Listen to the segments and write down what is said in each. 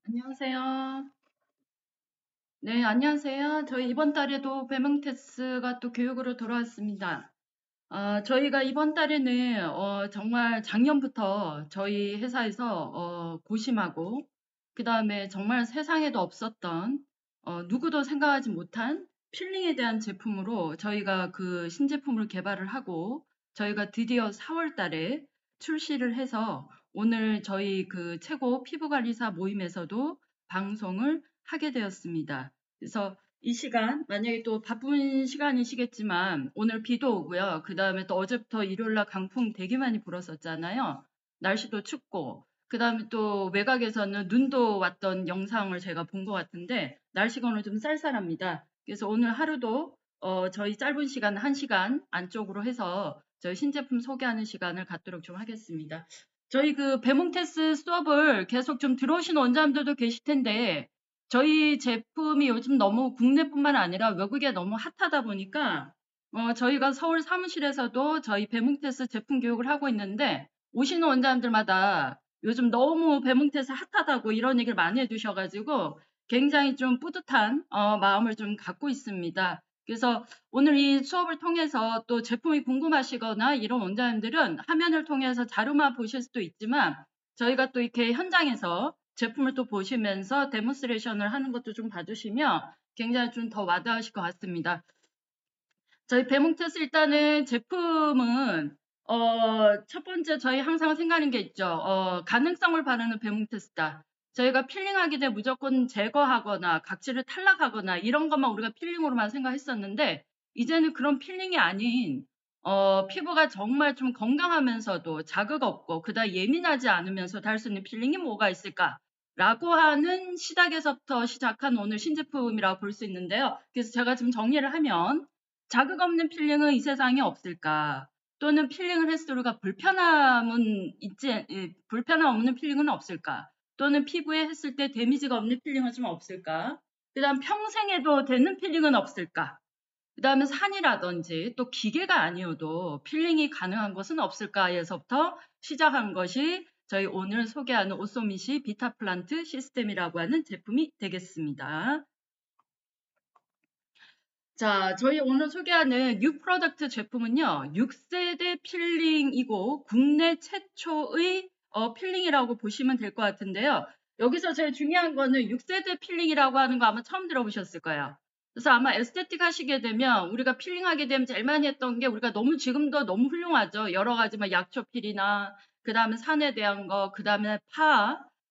안녕하세요. 네, 안녕하세요. 저희 이번 달에도 배명테스가 또 교육으로 돌아왔습니다. 저희가 이번 달에는 정말 작년부터 저희 회사에서 고심하고 그다음에 정말 세상에도 없었던 누구도 생각하지 못한 필링에 대한 제품으로 저희가 그 신제품을 개발을 하고 저희가 드디어 4월 달에 출시를 해서 오늘 저희 그 최고 피부관리사 모임에서도 방송을 하게 되었습니다. 그래서 이 시간, 만약에 또 바쁜 시간이시겠지만, 오늘 비도 오고요. 그 다음에 또 어제부터 일요일날 강풍 되게 많이 불었었잖아요. 날씨도 춥고, 그 다음에 또 외곽에서는 눈도 왔던 영상을 제가 본 것 같은데, 날씨가 오늘 좀 쌀쌀합니다. 그래서 오늘 하루도, 저희 짧은 시간, 1시간 안쪽으로 해서 저희 신제품 소개하는 시간을 갖도록 좀 하겠습니다. 저희 그 베몽테스 수업을 계속 좀 들어오신 원장님들도 계실 텐데, 저희 제품이 요즘 너무 국내뿐만 아니라 외국에 너무 핫하다 보니까 저희가 서울 사무실에서도 저희 배뭉테스 제품 교육을 하고 있는데 오시는 원장님들마다 요즘 너무 배뭉테스 핫하다고 이런 얘기를 많이 해주셔가지고 굉장히 좀 뿌듯한 마음을 좀 갖고 있습니다. 그래서 오늘 이 수업을 통해서 또 제품이 궁금하시거나 이런 원장님들은 화면을 통해서 자료만 보실 수도 있지만 저희가 또 이렇게 현장에서 제품을 또 보시면서 데몬스트레이션을 하는 것도 좀 봐주시면 굉장히 좀 더 와닿으실 것 같습니다. 저희 배몽테스 일단은 제품은 첫 번째 저희 항상 생각하는 게 있죠. 가능성을 바르는 배몽테스다. 저희가 필링하게 되면 무조건 제거하거나 각질을 탈락하거나 이런 것만 우리가 필링으로만 생각했었는데 이제는 그런 필링이 아닌 피부가 정말 좀 건강하면서도 자극 없고 그다음 예민하지 않으면서도 할 수 있는 필링이 뭐가 있을까? 라고 하는 시작에서부터 시작한 오늘 신제품이라고 볼 수 있는데요. 그래서 제가 지금 정리를 하면 자극 없는 필링은 이 세상에 없을까? 또는 필링을 했을 때 우리가 불편함은 불편함 없는 필링은 없을까? 또는 피부에 했을 때 데미지가 없는 필링은 좀 없을까? 그 다음 평생에도 되는 필링은 없을까? 그 다음에 산이라든지 또 기계가 아니어도 필링이 가능한 것은 없을까에서부터 시작한 것이 저희 오늘 소개하는 오소미시 비타플란트 시스템이라고 하는 제품이 되겠습니다. 자, 저희 오늘 소개하는 뉴 프로덕트 제품은요, 6세대 필링이고 국내 최초의 필링이라고 보시면 될 것 같은데요. 여기서 제일 중요한 거는 6세대 필링이라고 하는 거 아마 처음 들어보셨을 거예요. 그래서 아마 에스테틱 하시게 되면 우리가 필링하게 되면 제일 많이 했던 게 우리가 너무 지금도 너무 훌륭하죠. 여러 가지 막 약초필이나 그 다음에 산에 대한 거, 그 다음에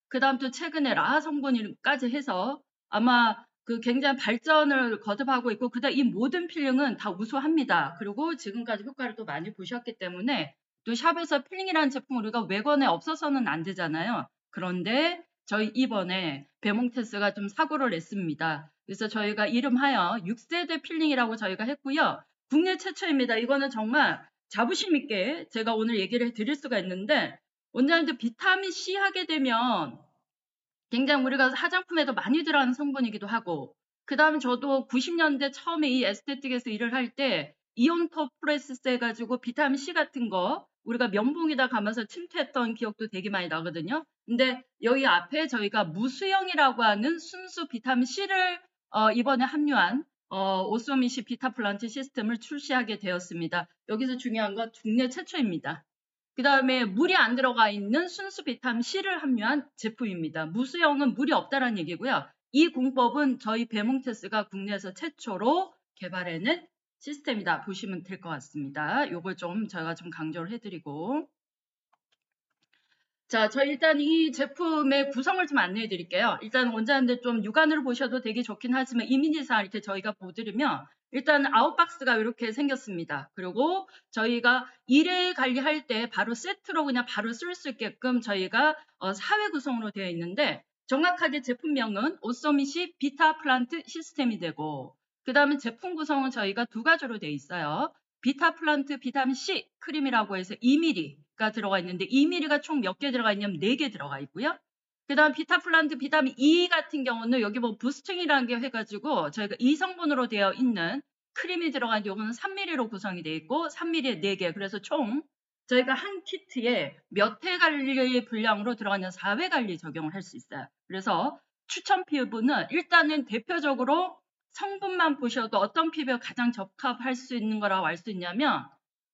그 다음 또 최근에 라하 성분까지 해서 아마 그 굉장히 발전을 거듭하고 있고 그다음 이 모든 필링은 다 우수합니다. 그리고 지금까지 효과를 또 많이 보셨기 때문에 또 샵에서 필링이라는 제품 우리가 외관에 없어서는 안 되잖아요. 그런데 저희 이번에 베몽테스가 좀 사고를 냈습니다. 그래서 저희가 이름하여 6세대 필링이라고 저희가 했고요. 국내 최초입니다. 이거는 정말 자부심 있게 제가 오늘 얘기를 드릴 수가 있는데 원장님들 비타민 C 하게 되면 굉장히 우리가 화장품에도 많이 들어가는 성분이기도 하고 그 다음에 저도 90년대 처음에 이 에스테틱에서 일을 할 때 이온토프레스 해가지고 비타민 C 같은 거 우리가 면봉에다 감아서 침투했던 기억도 되게 많이 나거든요. 근데 여기 앞에 저희가 무수형이라고 하는 순수 비타민 C를 이번에 합류한 오소미시 비타플란트 시스템을 출시하게 되었습니다. 여기서 중요한 건 국내 최초입니다. 그 다음에 물이 안 들어가 있는 순수 비타민 C를 함유한 제품입니다. 무수형은 물이 없다는 얘기고요. 이 공법은 저희 베몽테스가 국내에서 최초로 개발해낸 시스템이다 보시면 될 것 같습니다. 요걸 좀 제가 좀 강조를 해드리고 자, 저희 일단 이 제품의 구성을 좀 안내해 드릴게요. 일단 원자님들 좀 육안으로 보셔도 되게 좋긴 하지만 이미지상 이렇게 저희가 보여드리면 일단 아웃박스가 이렇게 생겼습니다. 그리고 저희가 일회 관리할 때 바로 세트로 그냥 바로 쓸 수 있게끔 저희가 사회 구성으로 되어 있는데 정확하게 제품명은 오소미시 비타 플란트 시스템이 되고 그 다음에 제품 구성은 저희가 두 가지로 되어 있어요. 비타 플란트 비타민 C 크림이라고 해서 2mg가 들어가 있는데 2mg가 총 몇 개 들어가 있냐면 4개 들어가 있고요. 그 다음 비타 플란트 비타민 E 같은 경우는 여기 뭐 부스팅이라는 게 해가지고 저희가 2성분으로 되어 있는 크림이 들어간 요거는 3mg로 구성이 되어 있고 3mg에 4개 그래서 총 저희가 한 키트에 몇 회 관리 분량으로 들어가는 4회 관리 적용을 할 수 있어요. 그래서 추천 피부는 일단은 대표적으로 성분만 보셔도 어떤 피부에 가장 적합할 수 있는 거라고 알 수 있냐면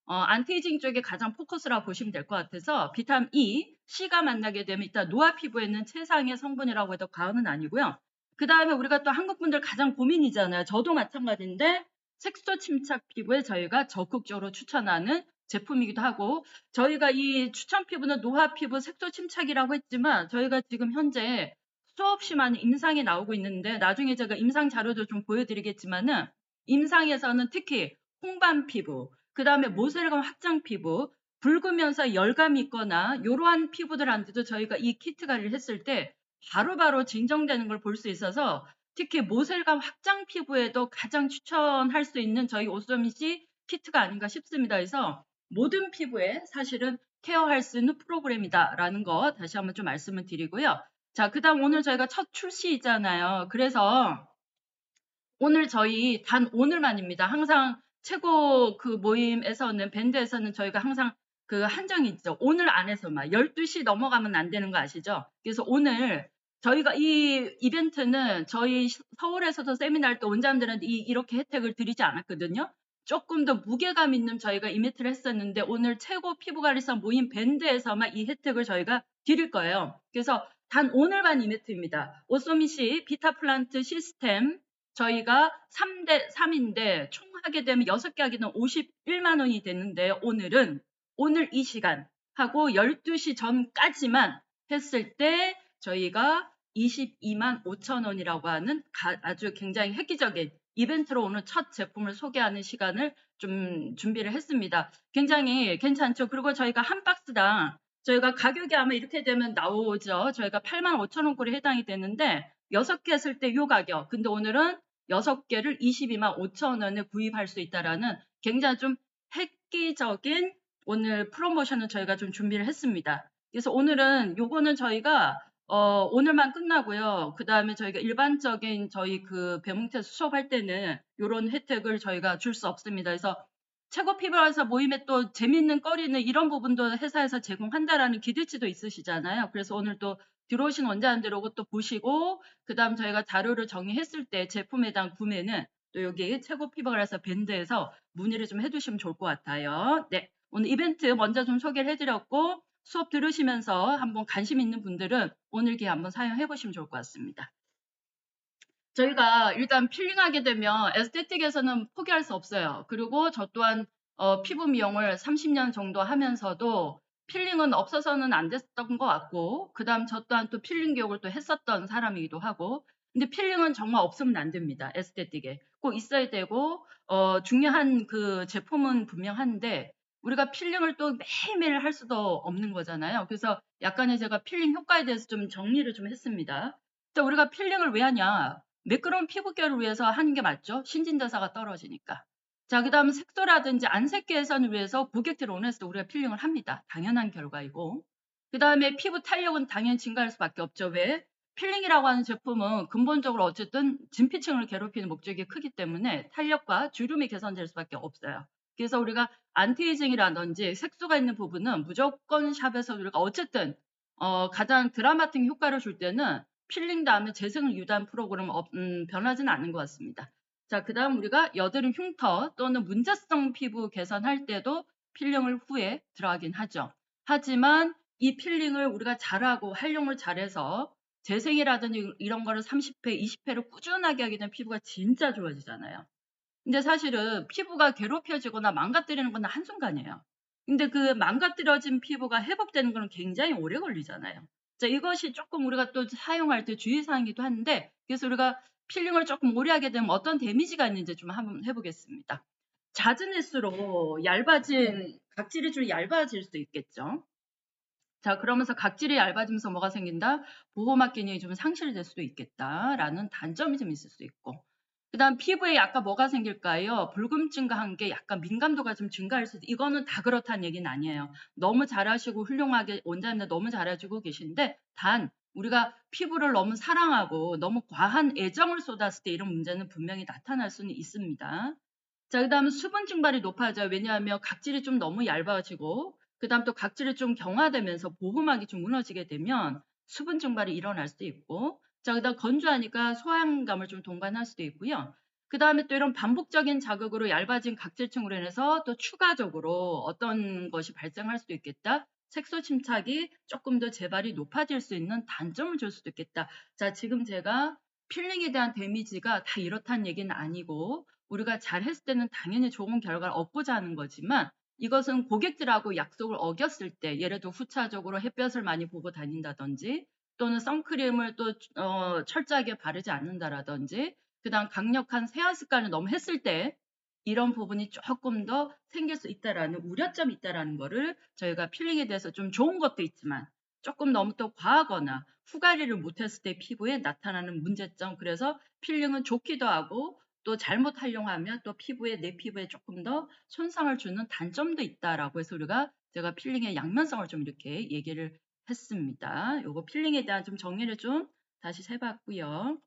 안티에이징 쪽에 가장 포커스라고 보시면 될 것 같아서 비타민 E, C가 만나게 되면 일단 노화 피부에는 최상의 성분이라고 해도 과언은 아니고요. 그 다음에 우리가 또 한국 분들 가장 고민이잖아요. 저도 마찬가지인데 색소 침착 피부에 저희가 적극적으로 추천하는 제품이기도 하고 저희가 이 추천 피부는 노화 피부 색소 침착이라고 했지만 저희가 지금 현재 수없이 많은 임상이 나오고 있는데 나중에 제가 임상 자료도 좀 보여드리겠지만은 임상에서는 특히 홍반 피부, 그 다음에 모세혈관 확장 피부, 붉으면서 열감이 있거나 이러한 피부들한테도 저희가 이 키트 관리를 했을 때 바로바로 진정되는 걸 볼 수 있어서 특히 모세혈관 확장 피부에도 가장 추천할 수 있는 저희 오소미 씨 키트가 아닌가 싶습니다. 그래서 모든 피부에 사실은 케어할 수 있는 프로그램이다라는 거 다시 한번 좀 말씀을 드리고요. 자, 그 다음 오늘 저희가 첫 출시잖아요. 그래서 오늘 저희 단 오늘만입니다. 항상 최고 그 모임에서는 밴드에서는 저희가 항상 그 한정이 있죠. 오늘 안에서만 12시 넘어가면 안 되는 거 아시죠? 그래서 오늘 저희가 이 이벤트는 저희 서울에서도 세미나 할 때 온 사람들한테 이렇게 혜택을 드리지 않았거든요. 조금 더 무게감 있는 저희가 이벤트를 했었는데 오늘 최고 피부관리사 모임 밴드에서만 이 혜택을 저희가 드릴 거예요. 그래서 단 오늘만 이벤트입니다. 오소미 씨 비타플란트 시스템 저희가 3대 3인데 총 하게 되면 6개 하게 되면 51만 원이 되는데 오늘 이 시간 하고 12시 전까지만 했을 때 저희가 22만 5천 원이라고 하는 아주 굉장히 획기적인 이벤트로 오늘 첫 제품을 소개하는 시간을 좀 준비를 했습니다. 굉장히 괜찮죠? 그리고 저희가 한 박스당 저희가 가격이 아마 이렇게 되면 나오죠. 저희가 8만 5천 원꼴에 해당이 되는데 6개 했을 때 이 가격. 근데 오늘은 6개를 22만 5천 원에 구입할 수 있다라는 굉장히 좀 획기적인 오늘 프로모션을 저희가 좀 준비를 했습니다. 그래서 오늘은 요거는 저희가 오늘만 끝나고요. 그 다음에 저희가 일반적인 저희 그 배뭉테스 수업할 때는 이런 혜택을 저희가 줄 수 없습니다. 그래서 최고 피부관리사 모임에 또 재밌는 거리는 이런 부분도 회사에서 제공한다라는 기대치도 있으시잖아요. 그래서 오늘 또 들어오신 원장님들 오고 또 보시고 그 다음 저희가 자료를 정리했을 때 제품에 대한 구매는 또 여기 최고 피부관리사 밴드에서 문의를 좀 해주시면 좋을 것 같아요. 네, 오늘 이벤트 먼저 좀 소개를 해드렸고 수업 들으시면서 한번 관심 있는 분들은 오늘 기회 한번 사용해 보시면 좋을 것 같습니다. 저희가 일단 필링하게 되면 에스테틱에서는 포기할 수 없어요. 그리고 저 또한 피부 미용을 30년 정도 하면서도 필링은 없어서는 안 됐던 것 같고 그 다음 저 또한 또 필링 교육을 또 했었던 사람이기도 하고 근데 필링은 정말 없으면 안 됩니다. 에스테틱에 꼭 있어야 되고 중요한 그 제품은 분명한데 우리가 필링을 또 매일매일 할 수도 없는 거잖아요. 그래서 약간의 제가 필링 효과에 대해서 좀 정리를 좀 했습니다. 우리가 필링을 왜 하냐? 매끄러운 피부결을 위해서 하는 게 맞죠? 신진대사가 떨어지니까. 자, 그 다음 색소라든지 안색 개선을 위해서 고객들 원해서 우리가 필링을 합니다. 당연한 결과이고. 그 다음에 피부 탄력은 당연히 증가할 수밖에 없죠. 왜? 필링이라고 하는 제품은 근본적으로 어쨌든 진피층을 괴롭히는 목적이 크기 때문에 탄력과 주름이 개선될 수밖에 없어요. 그래서 우리가 안티에이징이라든지 색소가 있는 부분은 무조건 샵에서 우리가 어쨌든 가장 드라마틱 효과를 줄 때는 필링 다음에 재생을 유도한 프로그램은 변하지는 않는 것 같습니다. 자, 그 다음 우리가 여드름 흉터 또는 문제성 피부 개선할 때도 필링을 후에 들어가긴 하죠. 하지만 이 필링을 우리가 잘하고 활용을 잘해서 재생이라든지 이런 거를 30회, 20회를 꾸준하게 하게 되면 피부가 진짜 좋아지잖아요. 근데 사실은 피부가 괴롭혀지거나 망가뜨리는 건 한순간이에요. 근데 그 망가뜨려진 피부가 회복되는 건 굉장히 오래 걸리잖아요. 자, 이것이 조금 우리가 또 사용할 때 주의사항이기도 한데, 그래서 우리가 필링을 조금 오래 하게 되면 어떤 데미지가 있는지 좀 한번 해보겠습니다. 잦은 횟수로 얇아진, 각질이 좀 얇아질 수도 있겠죠. 자, 그러면서 각질이 얇아지면서 뭐가 생긴다? 보호막 기능이 좀 상실될 수도 있겠다라는 단점이 좀 있을 수 있고. 그 다음 피부에 약간 뭐가 생길까요? 붉음증과 함께 약간 민감도가 좀 증가할 수도 이거는 다 그렇다는 얘기는 아니에요. 너무 잘하시고 훌륭하게 원장님들 너무 잘해주고 계신데 단 우리가 피부를 너무 사랑하고 너무 과한 애정을 쏟았을 때 이런 문제는 분명히 나타날 수는 있습니다. 자, 그 다음에 수분 증발이 높아져요. 왜냐하면 각질이 좀 너무 얇아지고 그다음 또 각질이 좀 경화되면서 보호막이 좀 무너지게 되면 수분 증발이 일어날 수도 있고, 자, 그다음 건조하니까 소화감을 좀 동반할 수도 있고요. 그다음에 또 이런 반복적인 자극으로 얇아진 각질층으로 인해서 또 추가적으로 어떤 것이 발생할 수도 있겠다. 색소 침착이 조금 더 재발이 높아질 수 있는 단점을 줄 수도 있겠다. 자, 지금 제가 필링에 대한 데미지가 다 이렇다는 얘기는 아니고, 우리가 잘 했을 때는 당연히 좋은 결과를 얻고자 하는 거지만, 이것은 고객들하고 약속을 어겼을 때, 예를 들어 후차적으로 햇볕을 많이 보고 다닌다든지, 또는 선크림을 또 철저하게 바르지 않는다라든지, 그다음 강력한 세안 습관을 너무 했을 때 이런 부분이 조금 더 생길 수 있다라는 우려점이 있다라는 거를 저희가 필링에 대해서 좀 좋은 것도 있지만 조금 너무 또 과하거나 후가리를 못했을 때 피부에 나타나는 문제점, 그래서 필링은 좋기도 하고 또 잘못 활용하면 또 피부에 내 피부에 조금 더 손상을 주는 단점도 있다라고 해서 제가 필링의 양면성을 좀 이렇게 얘기를 했습니다. 요거 필링에 대한 좀 정리를 좀 다시 해봤고요.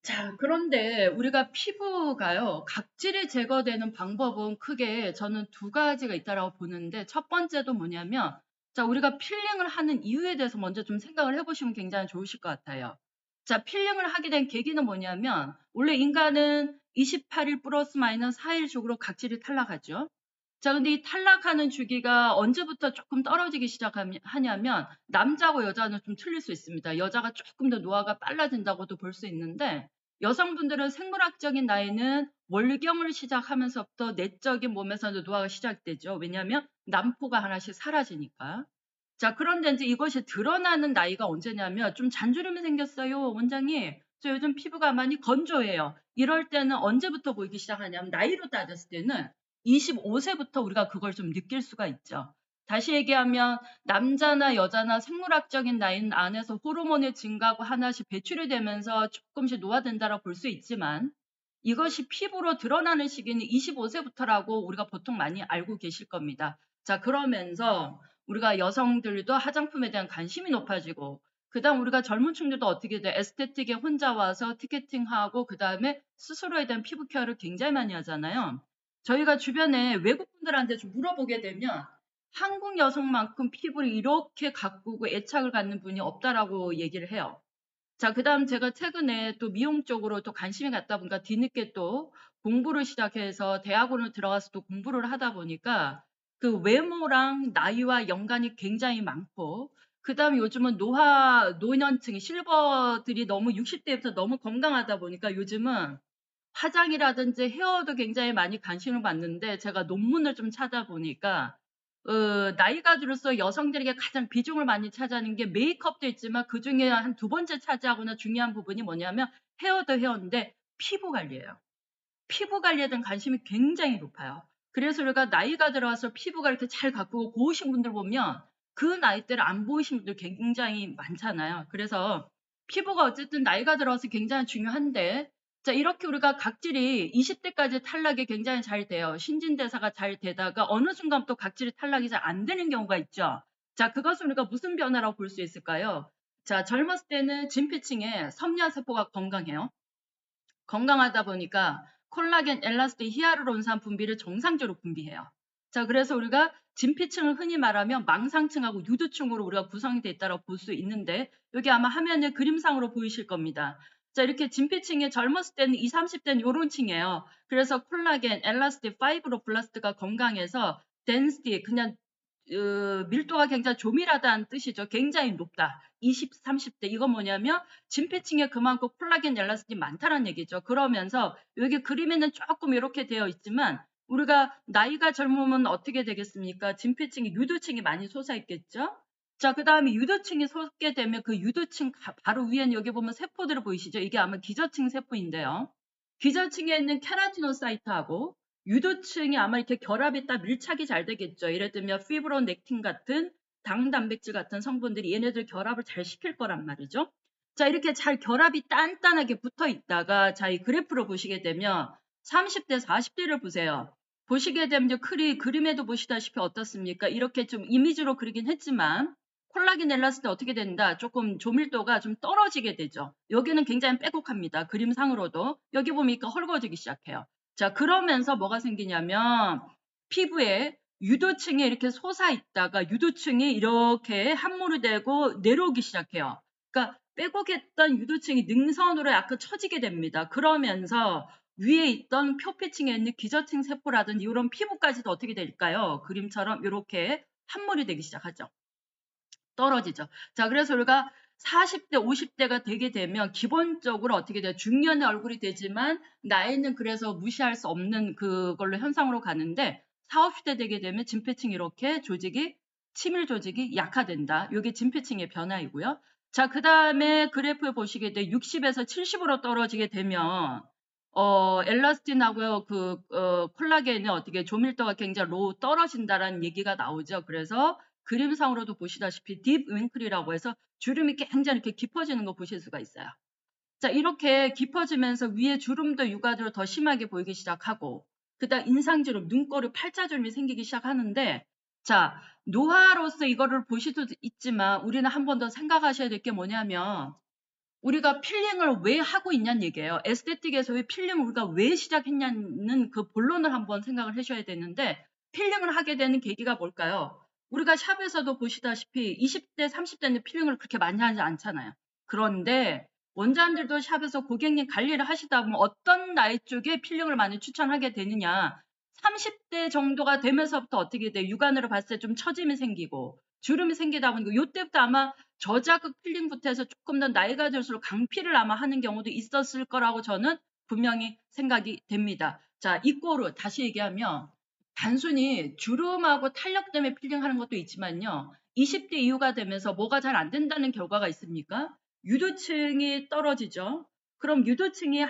자, 그런데 우리가 피부가요, 각질이 제거되는 방법은 크게 저는 두 가지가 있다라고 보는데, 첫 번째도 뭐냐면, 자, 우리가 필링을 하는 이유에 대해서 먼저 좀 생각을 해보시면 굉장히 좋으실 것 같아요. 자, 필링을 하게 된 계기는 뭐냐면, 원래 인간은 28일 플러스 마이너스 4일 주기로 각질이 탈락하죠. 자, 근데 이 탈락하는 주기가 언제부터 조금 떨어지기 시작하냐면, 남자하고 여자는 좀 틀릴 수 있습니다. 여자가 조금 더 노화가 빨라진다고도 볼 수 있는데, 여성분들은 생물학적인 나이는 월경을 시작하면서부터 내적인 몸에서도 노화가 시작되죠. 왜냐하면 남포가 하나씩 사라지니까. 자, 그런데 이제 이것이 드러나는 나이가 언제냐면, 좀 잔주름이 생겼어요, 원장님. 저 요즘 피부가 많이 건조해요. 이럴 때는 언제부터 보이기 시작하냐면, 나이로 따졌을 때는 25세부터 우리가 그걸 좀 느낄 수가 있죠. 다시 얘기하면 남자나 여자나 생물학적인 나이 안에서 호르몬의 증가가 하나씩 배출이 되면서 조금씩 노화된다라고 볼 수 있지만, 이것이 피부로 드러나는 시기는 25세부터라고 우리가 보통 많이 알고 계실 겁니다. 자, 그러면서 우리가 여성들도 화장품에 대한 관심이 높아지고, 그다음 우리가 젊은 층들도 어떻게 돼? 에스테틱에 혼자 와서 티켓팅하고 그다음에 스스로에 대한 피부 케어를 굉장히 많이 하잖아요. 저희가 주변에 외국 분들한테 좀 물어보게 되면 한국 여성만큼 피부를 이렇게 가꾸고 애착을 갖는 분이 없다라고 얘기를 해요. 자, 그다음 제가 최근에 또 미용 쪽으로 또 관심이 갔다 보니까 뒤늦게 또 공부를 시작해서 대학원을 들어가서 또 공부를 하다 보니까 그 외모랑 나이와 연관이 굉장히 많고, 그다음에 요즘은 노년층이 실버들이 너무 60대부터 너무 건강하다 보니까 요즘은 화장이라든지 헤어도 굉장히 많이 관심을 받는데, 제가 논문을 좀 찾아보니까 나이가 들어서 여성들에게 가장 비중을 많이 차지하는 게 메이크업도 있지만 그중에 한 두 번째 차지하거나 중요한 부분이 뭐냐면 헤어도 헤어인데 피부 관리예요. 피부 관리에 대한 관심이 굉장히 높아요. 그래서 우리가 나이가 들어와서 피부가 이렇게 잘 가꾸고 고우신 분들 보면 그 나이 때를 안 보이신 분들 굉장히 많잖아요. 그래서 피부가 어쨌든 나이가 들어와서 굉장히 중요한데, 자, 이렇게 우리가 각질이 20대까지 탈락이 굉장히 잘 돼요. 신진대사가 잘 되다가 어느 순간부터 각질이 탈락이 잘 안 되는 경우가 있죠. 자, 그것을 우리가 무슨 변화라고 볼 수 있을까요? 자, 젊었을 때는 진피층에 섬유세포가 건강해요. 건강하다 보니까 콜라겐, 엘라스틴, 히아루론산 분비를 정상적으로 분비해요. 자, 그래서 우리가 진피층을 흔히 말하면 망상층하고 유두층으로 우리가 구성이 되어 있다고 볼 수 있는데, 여기 아마 화면에 그림상으로 보이실 겁니다. 자, 이렇게 진피층이 젊었을 때는 20, 30대는 이런 층이에요. 그래서 콜라겐, 엘라스틴, 파이브로블라스트가 건강해서 덴시티, 그냥 밀도가 굉장히 조밀하다는 뜻이죠. 굉장히 높다. 20, 30대. 이건 뭐냐면 진피층에 그만큼 콜라겐 엘라스틴이 많다는 얘기죠. 그러면서 여기 그림에는 조금 이렇게 되어 있지만 우리가 나이가 젊으면 어떻게 되겠습니까? 진피층이 유두층이 많이 솟아 있겠죠. 자, 그 다음에 유두층이 솟게 되면 그 유두층 바로 위에는 여기 보면 세포들을 보이시죠? 이게 아마 기저층 세포인데요. 기저층에 있는 케라티노사이트하고 유두층이 아마 이렇게 결합이 딱 밀착이 잘 되겠죠. 예를 들면 피브로넥틴 같은 당 단백질 같은 성분들이 얘네들 결합을 잘 시킬 거란 말이죠. 자, 이렇게 잘 결합이 단단하게 붙어 있다가, 자, 이 그래프로 보시게 되면 30대, 40대를 보세요. 보시게 되면 그림에도 보시다시피 어떻습니까? 이렇게 좀 이미지로 그리긴 했지만 콜라겐 엘라스틴 어떻게 된다? 조금 조밀도가 좀 떨어지게 되죠. 여기는 굉장히 빼곡합니다. 그림상으로도. 여기 보니까 헐거워지기 시작해요. 자, 그러면서 뭐가 생기냐면 피부에 유두층에 이렇게 솟아 있다가 유두층이 이렇게 함몰이 되고 내려오기 시작해요. 그러니까 빼곡했던 유두층이 능선으로 약간 처지게 됩니다. 그러면서 위에 있던 표피층에 있는 기저층 세포라든지 이런 피부까지도 어떻게 될까요? 그림처럼 이렇게 함몰이 되기 시작하죠. 떨어지죠. 자, 그래서 우리가 40대, 50대가 되게 되면 기본적으로 어떻게 돼요? 중년의 얼굴이 되지만 나이는 그래서 무시할 수 없는 그걸로 현상으로 가는데 40, 50대 되게 되면 진피층 이렇게 조직이 치밀 조직이 약화된다. 이게 진피층의 변화이고요. 자, 그 다음에 그래프에 보시게 돼 60에서 70으로 떨어지게 되면 엘라스틴하고요, 콜라겐이 어떻게 조밀도가 굉장히 로우 떨어진다라는 얘기가 나오죠. 그래서 그림상으로도 보시다시피 딥 윙클이라고 해서 주름이 굉장히 이렇게 깊어지는 거 보실 수가 있어요. 자, 이렇게 깊어지면서 위에 주름도 육안으로 더 심하게 보이기 시작하고, 그다음 인상주름, 눈꼬리, 팔자주름이 생기기 시작하는데, 자, 노화로서 이거를 보실 수도 있지만 우리는 한 번 더 생각하셔야 될 게 뭐냐면 우리가 필링을 왜 하고 있냐는 얘기예요. 에스테틱에서 왜 필링을 우리가 왜 시작했냐는 그 본론을 한번 생각을 하셔야 되는데 필링을 하게 되는 계기가 뭘까요? 우리가 샵에서도 보시다시피 20대, 30대는 필링을 그렇게 많이 하지 않잖아요. 그런데 원장님들도 샵에서 고객님 관리를 하시다 보면 어떤 나이 쪽에 필링을 많이 추천하게 되느냐. 30대 정도가 되면서부터 어떻게 돼? 육안으로 봤을 때 좀 처짐이 생기고 주름이 생기다 보니까 이때부터 아마 저자극 필링부터 해서 조금 더 나이가 들수록 강피를 아마 하는 경우도 있었을 거라고 저는 분명히 생각이 됩니다. 자, 이꼬르 다시 얘기하면 단순히 주름하고 탄력 때문에 필링하는 것도 있지만요. 20대 이후가 되면서 뭐가 잘 안 된다는 결과가 있습니까? 유두층이 떨어지죠. 그럼 유두층이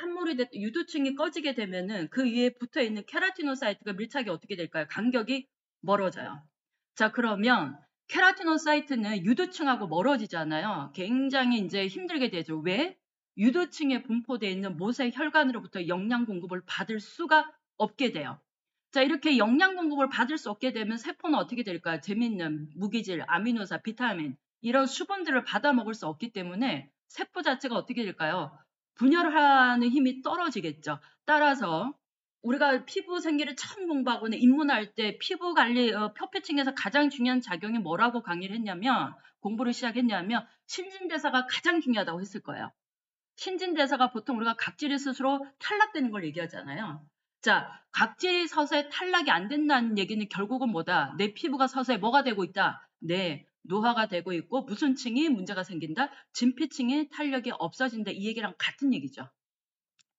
유두층이 꺼지게 되면은 그 위에 붙어 있는 케라티노사이트가 밀착이 어떻게 될까요? 간격이 멀어져요. 자, 그러면 케라티노사이트는 유두층하고 멀어지잖아요. 굉장히 이제 힘들게 되죠. 왜? 유두층에 분포되어 있는 모세 혈관으로부터 영양 공급을 받을 수가 없게 돼요. 자, 이렇게 영양 공급을 받을 수 없게 되면 세포는 어떻게 될까요? 재밌는 무기질, 아미노산, 비타민 이런 수분들을 받아 먹을 수 없기 때문에 세포 자체가 어떻게 될까요? 분열하는 힘이 떨어지겠죠. 따라서 우리가 피부 생리를 처음 공부하거나 입문할 때 피부 관리 표피층에서 가장 중요한 작용이 뭐라고 강의를 했냐면 공부를 시작했냐면 신진대사가 가장 중요하다고 했을 거예요. 신진대사가 보통 우리가 각질이 스스로 탈락되는 걸 얘기하잖아요. 자, 각질이 서서히 탈락이 안 된다는 얘기는 결국은 뭐다? 내 피부가 서서히 뭐가 되고 있다? 네, 노화가 되고 있고 무슨 층이 문제가 생긴다? 진피층이 탄력이 없어진다. 이 얘기랑 같은 얘기죠.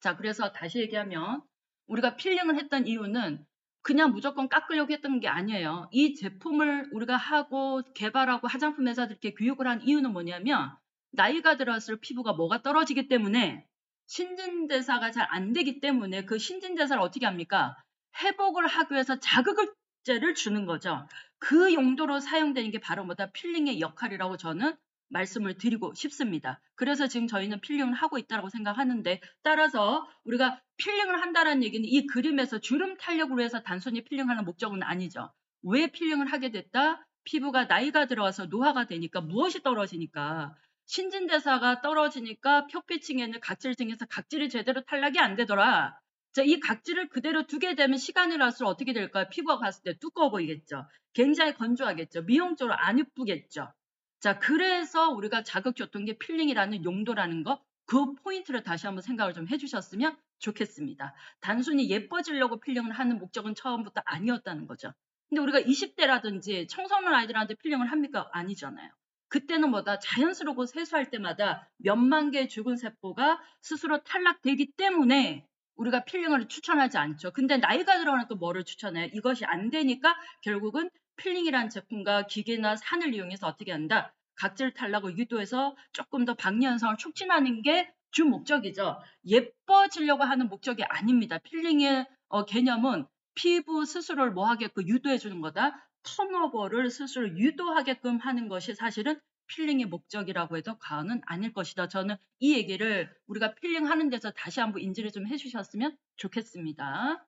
자, 그래서 다시 얘기하면 우리가 필링을 했던 이유는 그냥 무조건 깎으려고 했던 게 아니에요. 이 제품을 우리가 하고 개발하고 화장품 회사들께 교육을 한 이유는 뭐냐면 나이가 들었을 피부가 뭐가 떨어지기 때문에 신진대사가 잘 안 되기 때문에 그 신진대사를 어떻게 합니까? 회복을 하기 위해서 자극제를 주는 거죠. 그 용도로 사용되는 게 바로 뭐다? 필링의 역할이라고 저는 말씀을 드리고 싶습니다. 그래서 지금 저희는 필링을 하고 있다고 생각하는데 따라서 우리가 필링을 한다는 얘기는 이 그림에서 주름 탄력을 위해서 단순히 필링하는 목적은 아니죠. 왜 필링을 하게 됐다? 피부가 나이가 들어와서 노화가 되니까 무엇이 떨어지니까 신진대사가 떨어지니까 표피층에는 각질층에서 각질이 제대로 탈락이 안 되더라. 자, 이 각질을 그대로 두게 되면 시간이 갈수록 어떻게 될까요? 피부가 갔을 때 두꺼워 보이겠죠. 굉장히 건조하겠죠. 미용적으로 안 이쁘겠죠. 자, 그래서 우리가 자극 줬던 게 필링이라는 용도라는 거, 그 포인트를 다시 한번 생각을 좀 해주셨으면 좋겠습니다. 단순히 예뻐지려고 필링을 하는 목적은 처음부터 아니었다는 거죠. 근데 우리가 20대라든지 청소년 아이들한테 필링을 합니까? 아니잖아요. 그때는 뭐다? 자연스럽고 세수할 때마다 몇만 개의 죽은 세포가 스스로 탈락되기 때문에 우리가 필링을 추천하지 않죠. 근데 나이가 들어가면 또 뭐를 추천해요? 이것이 안 되니까 결국은 필링이라는 제품과 기계나 산을 이용해서 어떻게 한다? 각질 탈락을 유도해서 조금 더 박리 현상을 촉진하는 게 주 목적이죠. 예뻐지려고 하는 목적이 아닙니다. 필링의 개념은 피부 스스로를 뭐 하게끔 유도해 주는 거다. 턴오버를 스스로 유도하게끔 하는 것이 사실은 필링의 목적이라고 해도 과언은 아닐 것이다. 저는 이 얘기를 우리가 필링하는 데서 다시 한번 인지를 좀 해주셨으면 좋겠습니다.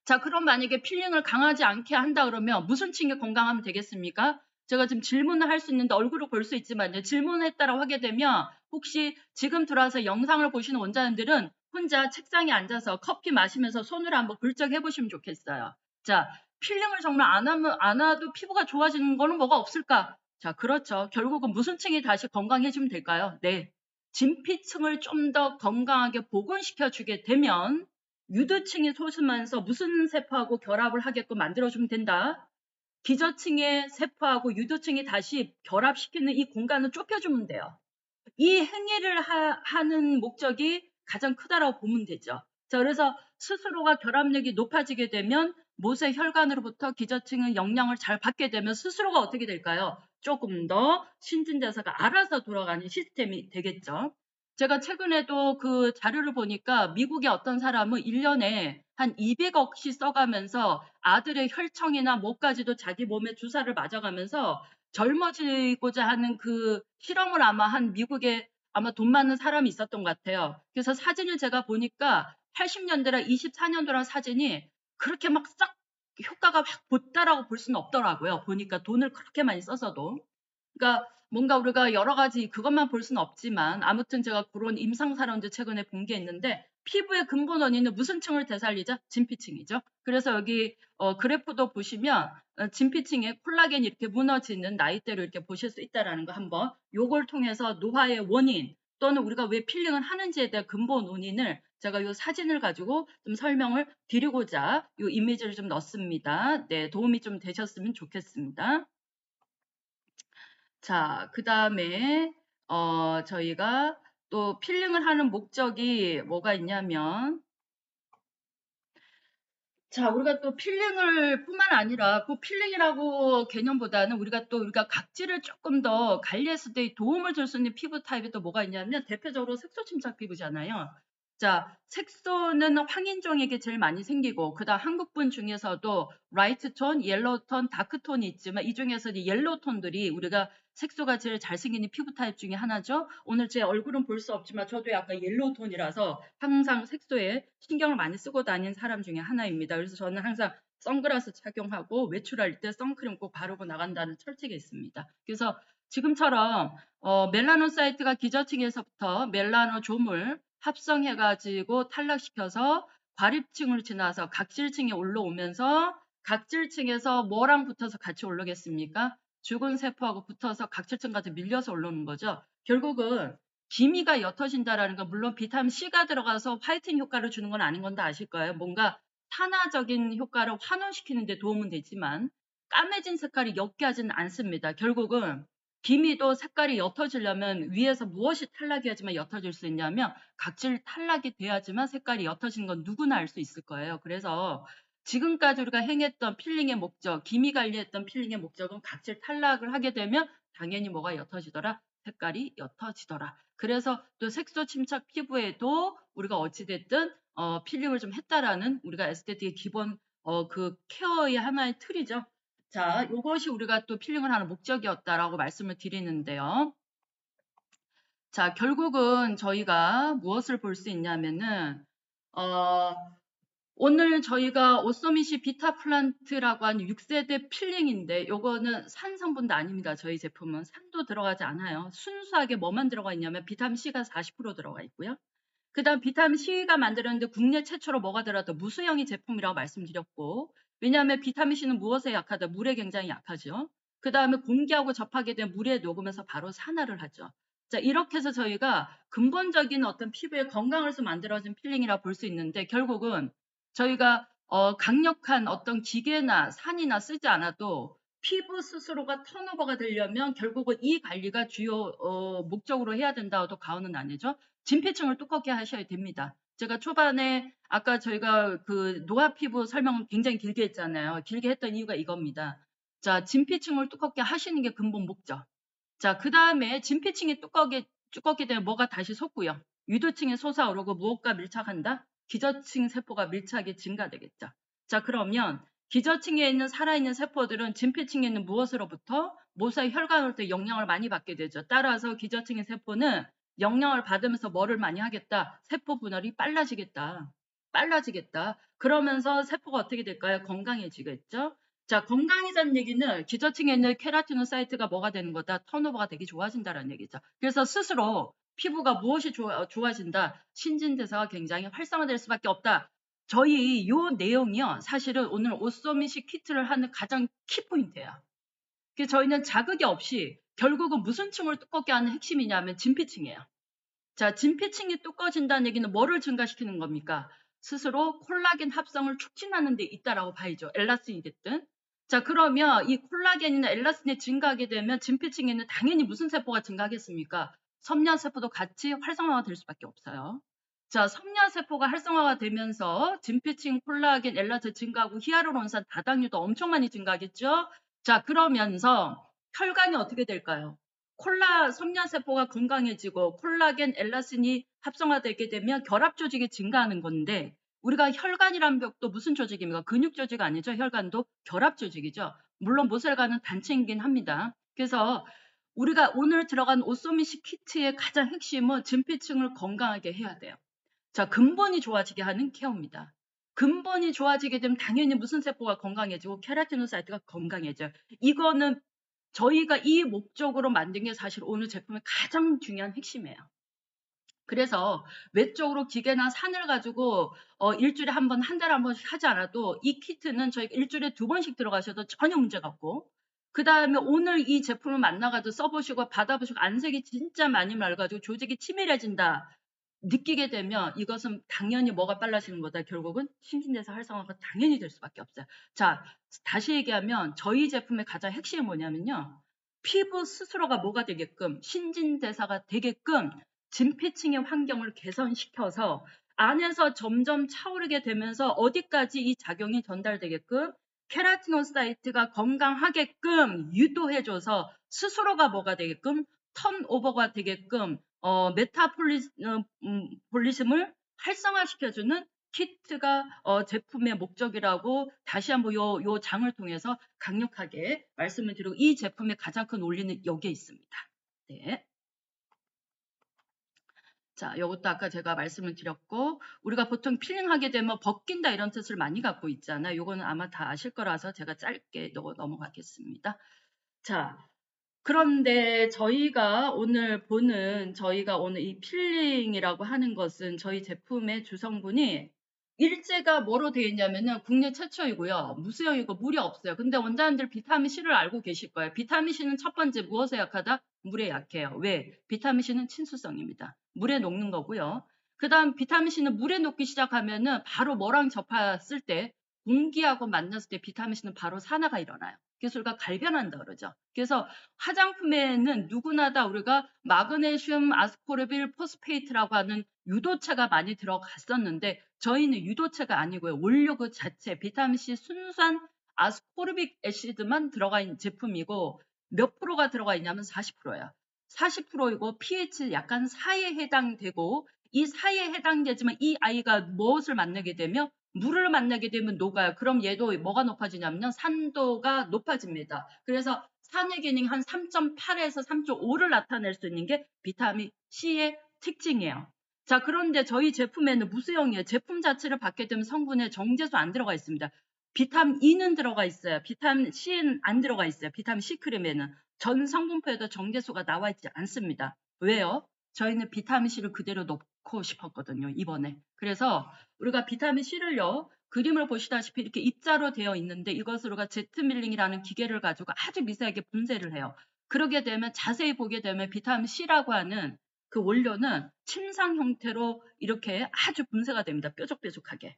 자, 그럼 만약에 필링을 강하지 않게 한다 그러면 무슨 층이 건강하면 되겠습니까? 제가 지금 질문을 할 수 있는데 얼굴을 볼 수 있지만요. 질문을 했다라고 하게 되면 혹시 지금 들어와서 영상을 보시는 원장님들은 혼자 책상에 앉아서 커피 마시면서 손으로 한번 굴쩍 해보시면 좋겠어요. 자, 필링을 정말 안 와도 피부가 좋아지는 거는 뭐가 없을까? 자, 그렇죠. 결국은 무슨 층이 다시 건강해지면 될까요? 네. 진피층을 좀 더 건강하게 복원시켜 주게 되면 유두층이 솟으면서 무슨 세포하고 결합을 하게끔 만들어주면 된다. 기저층의 세포하고 유두층이 다시 결합시키는 이 공간을 좁혀주면 돼요. 이 행위를 하는 목적이 가장 크다라고 보면 되죠. 자, 그래서 스스로가 결합력이 높아지게 되면 모세 혈관으로부터 기저층은 영향을 잘 받게 되면 스스로가 어떻게 될까요? 조금 더 신진대사가 알아서 돌아가는 시스템이 되겠죠. 제가 최근에도 그 자료를 보니까 미국의 어떤 사람은 1년에 한 200억씩 써가면서 아들의 혈청이나 뭐까지도 자기 몸에 주사를 맞아가면서 젊어지고자 하는 그 실험을 아마 한 미국에 아마 돈 많은 사람이 있었던 것 같아요. 그래서 사진을 제가 보니까 80년대랑 24년도랑 사진이 그렇게 막 싹 효과가 확 보다라고 볼 수는 없더라고요. 보니까 돈을 그렇게 많이 써서도. 그러니까 뭔가 우리가 여러 가지 그것만 볼 수는 없지만 아무튼 제가 그런 임상사론도 최근에 본 게 있는데 피부의 근본 원인은 무슨 층을 되살리죠? 진피층이죠. 그래서 여기 그래프도 보시면 진피층에 콜라겐이 이렇게 무너지는 나이대로 이렇게 보실 수 있다라는 거 한번 요걸 통해서 노화의 원인 또는 우리가 왜 필링을 하는지에 대한 근본 원인을 제가 이 사진을 가지고 좀 설명을 드리고자 이 이미지를 좀 넣습니다. 네, 도움이 좀 되셨으면 좋겠습니다. 자, 그 다음에 저희가 또 필링을 하는 목적이 뭐가 있냐면 자, 우리가 또 필링을 뿐만 아니라 그 필링이라고 개념보다는 우리가 각질을 조금 더 관리했을 때 도움을 줄 수 있는 피부 타입이 또 뭐가 있냐면 대표적으로 색소 침착 피부잖아요. 자, 색소는 황인종에게 제일 많이 생기고 그다음 한국분 중에서도 라이트 톤, 옐로우 톤, 다크 톤이 있지만 이 중에서 이 옐로우 톤들이 우리가 색소가 제일 잘 생기는 피부 타입 중에 하나죠. 오늘 제 얼굴은 볼 수 없지만 저도 약간 옐로우 톤이라서 항상 색소에 신경을 많이 쓰고 다니는 사람 중에 하나입니다. 그래서 저는 항상 선글라스 착용하고 외출할 때 선크림 꼭 바르고 나간다는 철칙이 있습니다. 그래서 지금처럼 멜라노사이트가 기저층에서부터 멜라노좀을 합성해가지고 탈락시켜서 과립층을 지나서 각질층에 올라오면서 각질층에서 뭐랑 붙어서 같이 올라오겠습니까? 죽은 세포하고 붙어서 각질층까지 밀려서 올라오는 거죠. 결국은 기미가 옅어진다라는 건 물론 비타민 C가 들어가서 화이팅 효과를 주는 건 아닌 건 다 아실 거예요. 뭔가 산화적인 효과를 환원시키는 데 도움은 되지만 까매진 색깔이 옅게 하지는 않습니다. 결국은 기미도 색깔이 옅어지려면 위에서 무엇이 탈락해야지만 옅어질 수 있냐면 각질 탈락이 돼야지만 색깔이 옅어지는 건 누구나 알 수 있을 거예요. 그래서 지금까지 우리가 행했던 필링의 목적, 기미 관리했던 필링의 목적은 각질 탈락을 하게 되면 당연히 뭐가 옅어지더라? 색깔이 옅어지더라. 그래서 또 색소 침착 피부에도 우리가 어찌됐든 필링을 좀 했다라는 우리가 에스테틱의 기본 그 케어의 하나의 틀이죠. 자, 이것이 우리가 또 필링을 하는 목적이었다라고 말씀을 드리는데요. 자, 결국은 저희가 무엇을 볼 수 있냐면은 오늘 저희가 오소미시 비타 플란트라고 하는 6세대 필링인데 요거는 산 성분도 아닙니다. 저희 제품은 산도 들어가지 않아요. 순수하게 뭐만 들어가 있냐면 비타민 C가 40% 들어가 있고요. 그 다음 비타민 C가 만들었는데 국내 최초로 뭐가 들어갔다 무수형이 제품이라고 말씀드렸고 왜냐하면 비타민 C는 무엇에 약하다? 물에 굉장히 약하죠. 그 다음에 공기하고 접하게 되면 물에 녹으면서 바로 산화를 하죠. 자, 이렇게 해서 저희가 근본적인 어떤 피부의 건강을 위해서 만들어진 필링이라 볼 수 있는데 결국은 저희가 강력한 어떤 기계나 산이나 쓰지 않아도 피부 스스로가 턴오버가 되려면 결국은 이 관리가 주요 목적으로 해야 된다고도 가오는 아니죠. 진피층을 두껍게 하셔야 됩니다. 제가 초반에 아까 저희가 그 노화 피부 설명을 굉장히 길게 했잖아요. 길게 했던 이유가 이겁니다. 자, 진피층을 두껍게 하시는 게 근본 목적. 자, 그 다음에 진피층이 두껍게 되면 뭐가 다시 솟고요. 유두층에 솟아오르고 무엇과 밀착한다? 기저층 세포가 밀착이 증가되겠죠. 자, 그러면 기저층에 있는 살아있는 세포들은 진피층에 있는 무엇으로부터? 모세 혈관으로부터 영향을 많이 받게 되죠. 따라서 기저층의 세포는 영향을 받으면서 뭐를 많이 하겠다? 세포 분할이 빨라지겠다. 빨라지겠다. 그러면서 세포가 어떻게 될까요? 건강해지겠죠. 자, 건강해지는 얘기는 기저층에 있는 케라티노사이트가 뭐가 되는 거다? 턴오버가 되게 좋아진다는 얘기죠. 그래서 스스로 피부가 무엇이 좋아진다? 신진대사가 굉장히 활성화될 수밖에 없다. 저희 요 내용이요. 사실은 오늘 오쏘미식 키트를 하는 가장 키포인트예요. 그래서 저희는 자극이 없이 결국은 무슨 층을 두껍게 하는 핵심이냐면 진피층이에요. 자, 진피층이 두꺼워진다는 얘기는 뭐를 증가시키는 겁니까? 스스로 콜라겐 합성을 촉진하는 데 있다라고 봐야죠. 엘라스틴이 됐든. 자, 그러면 이 콜라겐이나 엘라스틴이 증가하게 되면 진피층에는 당연히 무슨 세포가 증가하겠습니까? 섬유세포도 같이 활성화가 될 수밖에 없어요. 자, 섬유세포가 활성화가 되면서 진피층, 콜라겐, 엘라스틴 증가하고 히아루론산, 다당류도 엄청 많이 증가하겠죠? 자, 그러면서 혈관이 어떻게 될까요? 섬유세포가 건강해지고 콜라겐, 엘라스틴이 합성화되게 되면 결합 조직이 증가하는 건데 우리가 혈관이란 벽도 무슨 조직입니까? 근육 조직 아니죠? 혈관도 결합 조직이죠. 물론 모세혈관은 단체이긴 합니다. 그래서 우리가 오늘 들어간 오쏘미식 키트의 가장 핵심은 진피층을 건강하게 해야 돼요. 자, 근본이 좋아지게 하는 케어입니다. 근본이 좋아지게 되면 당연히 무슨 세포가 건강해지고 케라티노사이트가 건강해져요. 이거는 저희가 이 목적으로 만든 게 사실 오늘 제품의 가장 중요한 핵심이에요. 그래서 외적으로 기계나 산을 가지고 일주일에 한 번, 한 달에 한 번씩 하지 않아도 이 키트는 저희가 일주일에 2번씩 들어가셔도 전혀 문제가 없고 그 다음에 오늘 이 제품을 만나가지고 써보시고 받아보시고 안색이 진짜 많이 맑아지고 조직이 치밀해진다 느끼게 되면 이것은 당연히 뭐가 빨라지는 거다. 결국은 신진대사 활성화가 당연히 될 수밖에 없어요. 자, 다시 얘기하면 저희 제품의 가장 핵심이 뭐냐면요. 피부 스스로가 뭐가 되게끔 신진대사가 되게끔 진피층의 환경을 개선시켜서 안에서 점점 차오르게 되면서 어디까지 이 작용이 전달되게끔 케라티노사이트가 건강하게끔 유도해줘서 스스로가 뭐가 되게끔 턴오버가 되게끔 메타볼리즘을 활성화시켜주는 키트가 제품의 목적이라고 다시 한번 요 장을 통해서 강력하게 말씀을 드리고 이 제품의 가장 큰 원리는 여기에 있습니다. 네. 자, 이것도 아까 제가 말씀을 드렸고 우리가 보통 필링하게 되면 벗긴다 이런 뜻을 많이 갖고 있잖아요. 이거는 아마 다 아실 거라서 제가 짧게 넘어가겠습니다. 자, 그런데 저희가 오늘 이 필링이라고 하는 것은 저희 제품의 주성분이 일제가 뭐로 되어 있냐면은 국내 최초이고요. 무수형이고 물이 없어요. 근데 원장님들 비타민C를 알고 계실 거예요. 비타민C는 첫 번째 무엇에 약하다? 물에 약해요. 왜? 비타민C는 친수성입니다. 물에 녹는 거고요. 그 다음 비타민C는 물에 녹기 시작하면은 바로 뭐랑 접했을 때 공기하고 만났을 때 비타민C는 바로 산화가 일어나요. 그래서 우리가 갈변한다 그러죠. 그래서 화장품에는 누구나 다 우리가 마그네슘, 아스코르빌, 포스페이트라고 하는 유도체가 많이 들어갔었는데 저희는 유도체가 아니고요. 원료 그 자체 비타민C 순수한 아스코르빅 애시드만 들어가 있는 제품이고 몇 프로가 들어가 있냐면 40%예요. 40%이고 pH 약간 4에 해당되고 이 4에 해당되지만 이 아이가 무엇을 만나게 되면 물을 만나게 되면 녹아요. 그럼 얘도 뭐가 높아지냐면요. 산도가 높아집니다. 그래서 산의 기능 한 3.8에서 3.5를 나타낼 수 있는 게 비타민 C의 특징이에요. 자, 그런데 저희 제품에는 무수형이에요. 제품 자체를 받게 되면 성분에 정제수 안 들어가 있습니다. 비타민 E는 들어가 있어요. 비타민 C는 안 들어가 있어요. 비타민 C 크림에는 전 성분표에도 정제수가 나와 있지 않습니다. 왜요? 저희는 비타민 C를 그대로 넣고 싶었거든요. 이번에. 그래서 우리가 비타민 C를요. 그림을 보시다시피 이렇게 입자로 되어 있는데 이것을 우리가 제트밀링이라는 기계를 가지고 아주 미세하게 분쇄를 해요. 그러게 되면 자세히 보게 되면 비타민 C라고 하는 그 원료는 침상 형태로 이렇게 아주 분쇄가 됩니다. 뾰족뾰족하게.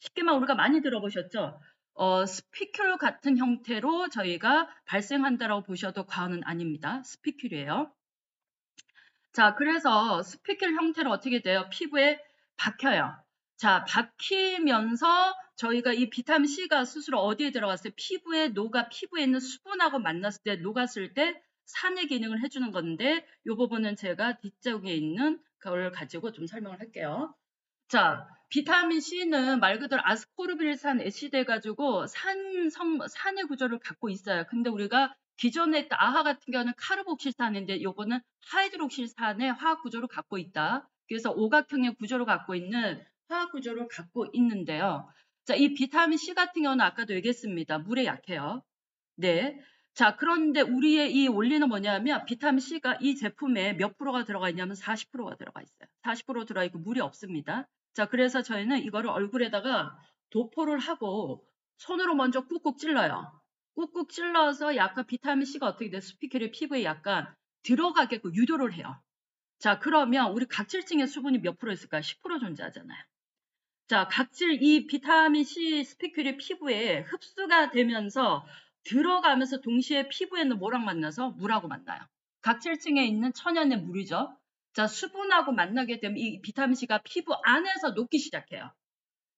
쉽게 말 우리가 많이 들어보셨죠? 스피큘 같은 형태로 저희가 발생한다라고 보셔도 과언은 아닙니다. 스피큘이에요. 자, 그래서 스피큘 형태로 어떻게 돼요? 피부에 박혀요. 자, 박히면서 저희가 이 비타민 C가 스스로 어디에 들어갔어요? 피부에 있는 수분하고 만났을 때, 녹았을 때 산의 기능을 해주는 건데, 이 부분은 제가 뒷쪽에 있는 그걸 가지고 좀 설명을 할게요. 자, 비타민 C는 말 그대로 아스코르빌산 애시드 해가지고 산의 구조를 갖고 있어요. 근데 우리가 기존에 했던 아하 같은 경우는 카르복실산인데 요거는 하이드록실산의 화학 구조를 갖고 있다. 그래서 오각형의 구조를 갖고 있는 화학 구조를 갖고 있는데요. 자, 이 비타민 C 같은 경우는 아까도 얘기했습니다. 물에 약해요. 네. 자, 그런데 우리의 이 원리는 뭐냐면 비타민 C가 이 제품에 몇 프로가 들어가 있냐면 40%가 들어가 있어요. 40% 들어가 있고 물이 없습니다. 자, 그래서 저희는 이거를 얼굴에다가 도포를 하고 손으로 먼저 꾹꾹 찔러요. 꾹꾹 찔러서 약간 비타민C가 어떻게 돼? 스피큐리 피부에 약간 들어가게끔 유도를 해요. 자, 그러면 우리 각질층의 수분이 몇 프로 있을까요? 10% 존재하잖아요. 자, 각질 이 비타민C 스피큐리 피부에 흡수가 되면서 들어가면서 동시에 피부에는 뭐랑 만나서? 물하고 만나요. 각질층에 있는 천연의 물이죠. 자, 수분하고 만나게 되면 이 비타민C가 피부 안에서 녹기 시작해요.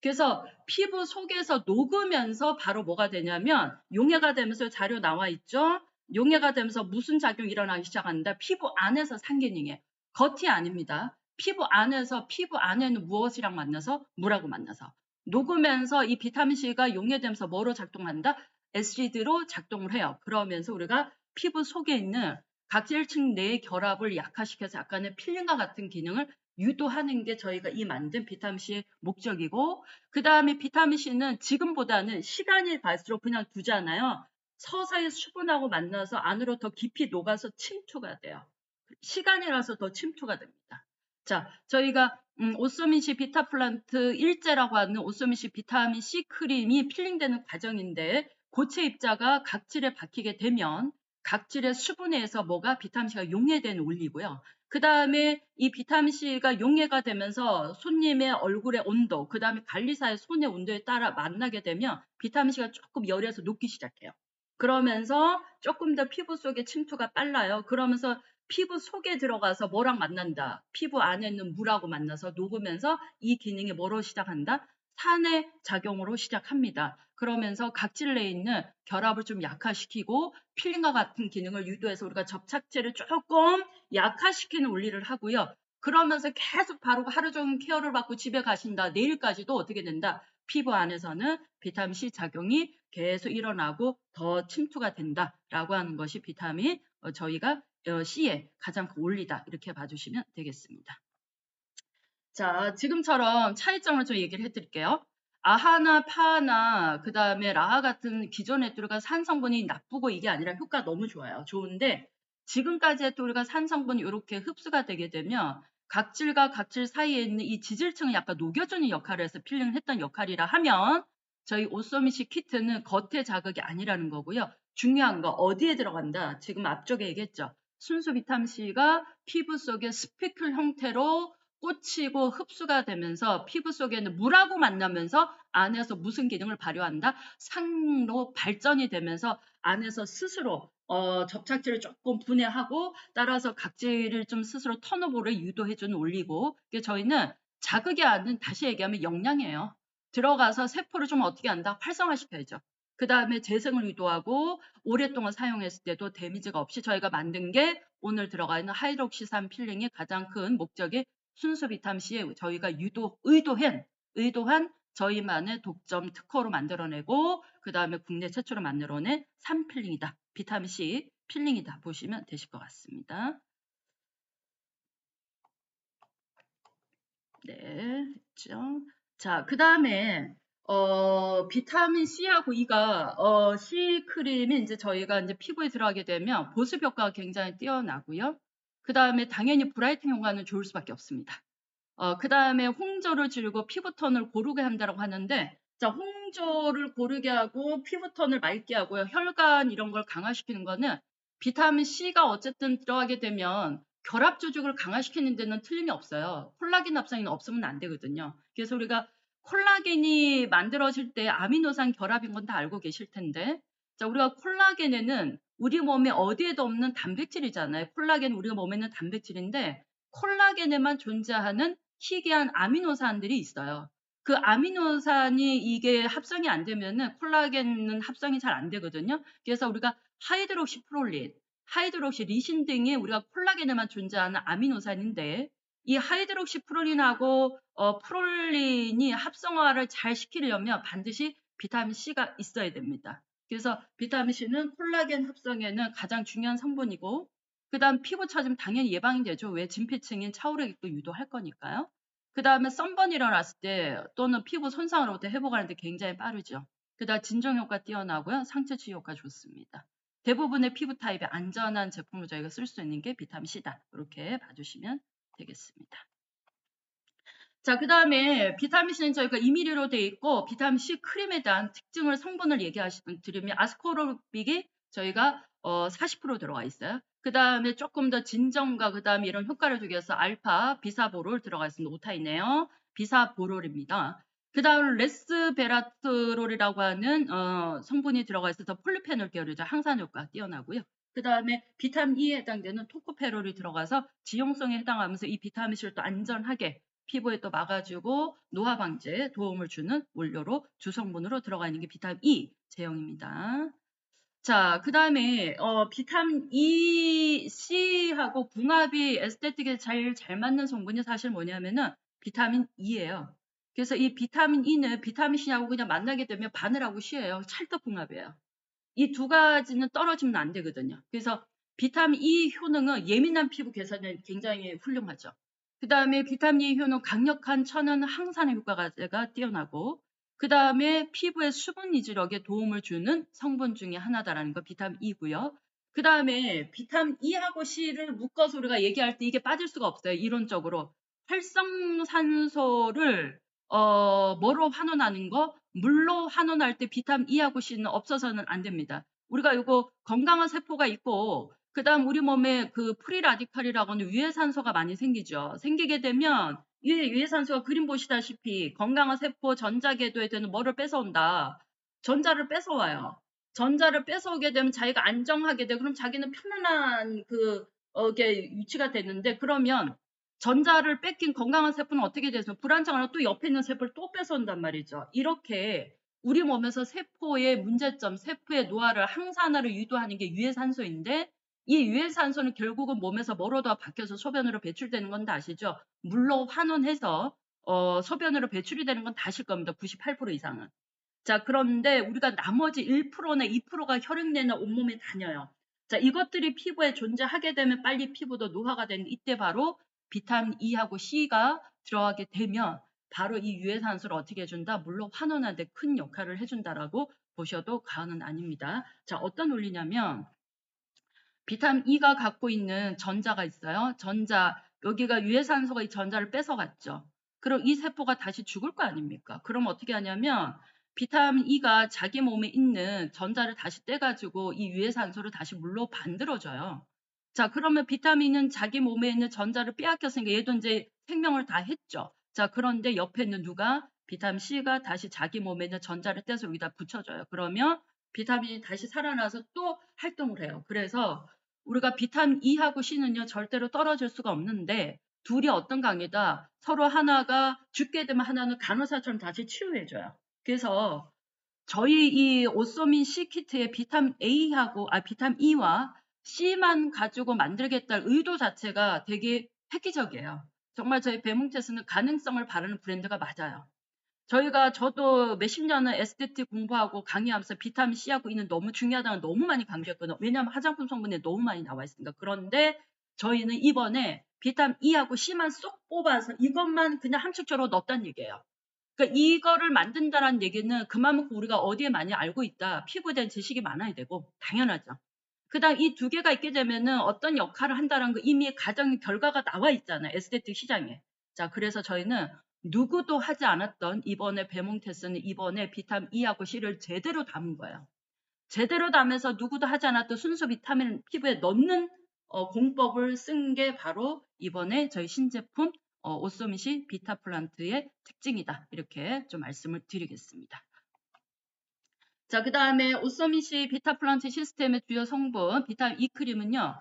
그래서 피부 속에서 녹으면서 바로 뭐가 되냐면 용해가 되면서 자료 나와 있죠. 용해가 되면서 무슨 작용이 일어나기 시작한다. 피부 안에서 상기능해. 겉이 아닙니다. 피부 안에서 피부 안에는 무엇이랑 만나서? 물하고 만나서 녹으면서 이 비타민C가 용해되면서 뭐로 작동한다? 애시드로 작동을 해요. 그러면서 우리가 피부 속에 있는 각질층 내의 결합을 약화시켜서 약간의 필링과 같은 기능을 유도하는 게 저희가 이 만든 비타민C의 목적이고, 그 다음에 비타민C는 지금보다는 시간이 갈수록 그냥 두잖아요. 서서히 수분하고 만나서 안으로 더 깊이 녹아서 침투가 돼요. 시간이라서 더 침투가 됩니다. 자, 저희가 오소민C 비타플란트 일제라고 하는 오소민C 비타민C 크림이 필링되는 과정인데, 고체 입자가 각질에 박히게 되면 각질의 수분에 의해서 뭐가 비타민C가 용해되는 원리고요. 그 다음에 이 비타민C가 용해가 되면서 손님의 얼굴의 온도, 그 다음에 관리사의 손의 온도에 따라 만나게 되면 비타민C가 조금 열에서 녹기 시작해요. 그러면서 조금 더 피부 속에 침투가 빨라요. 그러면서 피부 속에 들어가서 뭐랑 만난다? 피부 안에 있는 물하고 만나서 녹으면서 이 기능이 뭐로 시작한다? 산의 작용으로 시작합니다. 그러면서 각질 내에 있는 결합을 좀 약화시키고 필링과 같은 기능을 유도해서 우리가 접착제를 조금 약화시키는 원리를 하고요. 그러면서 계속 바로 하루 종일 케어를 받고 집에 가신다. 내일까지도 어떻게 된다? 피부 안에서는 비타민C 작용이 계속 일어나고 더 침투가 된다라고 하는 것이 비타민 저희가 C의 가장 큰 원리다. 이렇게 봐주시면 되겠습니다. 자, 지금처럼 차이점을 좀 얘기를 해드릴게요. 아하나 파나 그 다음에 라하 같은 기존의 우리가 산 성분이 나쁘고 이게 아니라 효과가 너무 좋아요. 좋은데 지금까지 또 우리가 산 성분이 이렇게 흡수가 되게 되면 각질과 각질 사이에 있는 이 지질층을 약간 녹여주는 역할을 해서 필링을 했던 역할이라 하면 저희 오소미시 키트는 겉의 자극이 아니라는 거고요. 중요한 거 어디에 들어간다? 지금 앞쪽에 얘기했죠. 순수 비타민C가 피부 속에 스피클 형태로 꽂히고 흡수가 되면서 피부 속에는 물하고 만나면서 안에서 무슨 기능을 발휘한다? 상로 발전이 되면서 안에서 스스로 접착제를 조금 분해하고 따라서 각질을 좀 스스로 턴오버를 유도해주는 원리고, 저희는 자극이 아닌, 다시 얘기하면 영양이에요. 들어가서 세포를 좀 어떻게 한다? 활성화시켜야죠. 그 다음에 재생을 유도하고 오랫동안 사용했을 때도 데미지가 없이 저희가 만든 게 오늘 들어가 있는 하이드록시산 필링의 가장 큰 목적이 순수 비타민C에 저희가 의도한 저희만의 독점 특허로 만들어내고 그 다음에 국내 최초로 만들어낸 3필링이다. 비타민C 필링이다. 보시면 되실 것 같습니다. 네, 했죠. 자, 그 다음에 비타민 C하고 E가 C 크림이 이제 저희가 이제 피부에 들어가게 되면 보습 효과가 굉장히 뛰어나고요. 그 다음에 당연히 브라이팅 효과는 좋을 수밖에 없습니다. 그 다음에 홍조를 지르고 피부톤을 고르게 한다고 하는데, 자, 홍조를 고르게 하고 피부톤을 맑게 하고요. 혈관 이런 걸 강화시키는 거는 비타민 C가 어쨌든 들어가게 되면 결합 조직을 강화시키는 데는 틀림이 없어요. 콜라겐 합성이 없으면 안 되거든요. 그래서 우리가 콜라겐이 만들어질 때 아미노산 결합인 건 다 알고 계실 텐데, 자, 우리가 콜라겐에는 우리 몸에 어디에도 없는 단백질이잖아요. 콜라겐 우리 몸에 있는 단백질인데 콜라겐에만 존재하는 희귀한 아미노산들이 있어요. 그 아미노산이 이게 합성이 안 되면은 콜라겐은 합성이 잘 안 되거든요. 그래서 우리가 하이드록시프롤린, 하이드록시리신 등이 우리가 콜라겐에만 존재하는 아미노산인데 이 하이드록시프롤린하고 프롤린이 합성화를 잘 시키려면 반드시 비타민 C가 있어야 됩니다. 그래서 비타민 C는 콜라겐 합성에는 가장 중요한 성분이고 그 다음 피부 처지면 당연히 예방이 되죠. 왜? 진피층인 차오르기도 유도할 거니까요. 그 다음에 썬번이 일어났을 때 또는 피부 손상으로 부터 회복하는데 굉장히 빠르죠. 그 다음 진정 효과 뛰어나고요. 상처 치유 효과 좋습니다. 대부분의 피부 타입에 안전한 제품을 저희가 쓸 수 있는 게 비타민 C다. 이렇게 봐주시면 되겠습니다. 자, 그 다음에 비타민C는 저희가 2mg로 돼 있고, 비타민C 크림에 대한 특징을 성분을 드리면 아스코르빅이 저희가 40% 들어가 있어요. 그 다음에 조금 더 진정과 그 다음에 이런 효과를 주기 위해서 알파, 비사보롤 들어가 있습니다. 오타이네요. 비사보롤입니다. 그 다음 레스베라트롤이라고 하는 성분이 들어가 있어서 폴리페놀 계열이죠. 항산 효과가 뛰어나고요. 그 다음에 비타민 E에 해당되는 토코페롤이 들어가서 지용성에 해당하면서 이 비타민C를 또 안전하게 피부에 또 막아주고 노화 방지에 도움을 주는 원료로 주성분으로 들어가 있는 게 비타민 E 제형입니다. 자, 그 다음에 비타민 E, C하고 궁합이 에스테틱에 잘 맞는 성분이 사실 뭐냐면은 비타민 E예요. 그래서 이 비타민 E는 비타민 C하고 그냥 만나게 되면 바늘하고 C예요. 찰떡궁합이에요. 이 두 가지는 떨어지면 안 되거든요. 그래서 비타민 E 효능은 예민한 피부 개선에 굉장히 훌륭하죠. 그 다음에 비타민 E 효능 강력한 천연 항산화 효과가 뛰어나고, 그 다음에 피부의 수분 이지력에 도움을 주는 성분 중에 하나다라는 거 비타민 E고요. 그 다음에 비타민 E하고 C를 묶어서 우리가 얘기할 때 이게 빠질 수가 없어요. 이론적으로. 활성산소를 뭐로 환원하는 거? 물로 환원할 때 비타민 E하고 C는 없어서는 안 됩니다. 우리가 이거 건강한 세포가 있고, 그 다음 우리 몸에 그 프리라디칼이라고 하는 유해산소가 많이 생기죠. 생기게 되면 이 유해산소가 그림 보시다시피 건강한 세포 전자궤도에 되는 뭐를 뺏어온다. 전자를 뺏어와요. 전자를 뺏어오게 되면 자기가 안정하게 돼. 그럼 자기는 편안한 게 위치가 되는데, 그러면 전자를 뺏긴 건강한 세포는 어떻게 되죠? 불안정하면 또 옆에 있는 세포를 또 뺏어온단 말이죠. 이렇게 우리 몸에서 세포의 문제점, 세포의 노화를 항산화를 유도하는 게 유해산소인데, 이 유해산소는 결국은 몸에서 뭐로도 바뀌어서 소변으로 배출되는 건 다 아시죠? 물로 환원해서 소변으로 배출이 되는 건 다 아실 겁니다. 98% 이상은. 자, 그런데 우리가 나머지 1%나 2%가 혈액내나 온몸에 다녀요. 자, 이것들이 피부에 존재하게 되면 빨리 피부도 노화가 되는 이때 바로 비타민 E하고 C가 들어가게 되면 바로 이 유해산소를 어떻게 해준다? 물로 환원하는 데 큰 역할을 해준다라고 보셔도 과언은 아닙니다. 자, 어떤 원리냐면 비타민 E가 갖고 있는 전자가 있어요. 전자, 여기가 유해산소가 이 전자를 뺏어갔죠. 그럼 이 세포가 다시 죽을 거 아닙니까? 그럼 어떻게 하냐면 비타민 E가 자기 몸에 있는 전자를 다시 떼가지고 이 유해산소를 다시 물로 만들어줘요. 자, 그러면 비타민은 자기 몸에 있는 전자를 빼앗겼으니까 얘도 이제 생명을 다 했죠. 자, 그런데 옆에 있는 누가? 비타민 C가 다시 자기 몸에 있는 전자를 떼서 여기다 붙여줘요. 그러면 비타민이 다시 살아나서 또 활동을 해요. 그래서 우리가 비타민 E하고 C는요, 절대로 떨어질 수가 없는데, 둘이 어떤 관계다? 서로 하나가 죽게 되면 하나는 간호사처럼 다시 치료해줘요. 그래서 저희 이 오소민 C 키트에 비타민 비타민 E와 C만 가지고 만들겠다는 의도 자체가 되게 획기적이에요. 정말 저희 베뭉테스는 가능성을 바라는 브랜드가 맞아요. 저도 몇십 년을 에스테틱 공부하고 강의하면서 비타민 C하고 E는 너무 중요하다는 너무 많이 강조했거든요. 왜냐하면 화장품 성분에 너무 많이 나와 있으니까. 그런데 저희는 이번에 비타민 E하고 C만 쏙 뽑아서 이것만 그냥 함축적으로 넣었다는 얘기예요. 그러니까 이거를 만든다는 얘기는 그만큼 우리가 어디에 많이 알고 있다. 피부에 대한 지식이 많아야 되고 당연하죠. 그 다음 이 두 개가 있게 되면은 어떤 역할을 한다는 거 이미 가정 결과가 나와 있잖아요. 에스테틱 시장에. 자, 그래서 저희는 누구도 하지 않았던 이번에 베몽테스는 이번에 비타민 E하고 C를 제대로 담은 거예요. 제대로 담아서 누구도 하지 않았던 순수 비타민 피부에 넣는 공법을 쓴 게 바로 이번에 저희 신제품 오소미시 비타플란트의 특징이다. 이렇게 좀 말씀을 드리겠습니다. 자, 그 다음에 오소미시 비타플란트 시스템의 주요 성분 비타민 E 크림은요.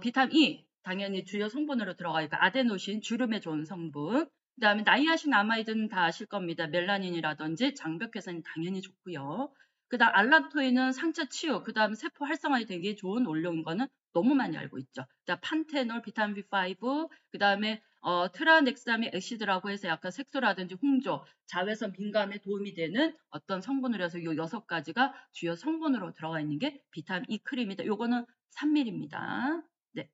비타민 E 당연히 주요 성분으로 들어가 있고 아데노신 주름에 좋은 성분. 그 다음에 나이아신 아마이드는 다 아실 겁니다. 멜라닌이라든지 장벽 개선이 당연히 좋고요. 그 다음 알란토인은 상처 치유, 그 다음 세포 활성화에 되게 좋은 원료인 거는 너무 많이 알고 있죠. 자, 판테놀, 비타민 B5, 그 다음에 트라넥사민 액시드라고 해서 약간 색소라든지 홍조, 자외선 민감에 도움이 되는 어떤 성분을 해서 이 6가지가 주요 성분으로 들어가 있는 게 비타민 E 크림이다. 요거는 3mm입니다. 네.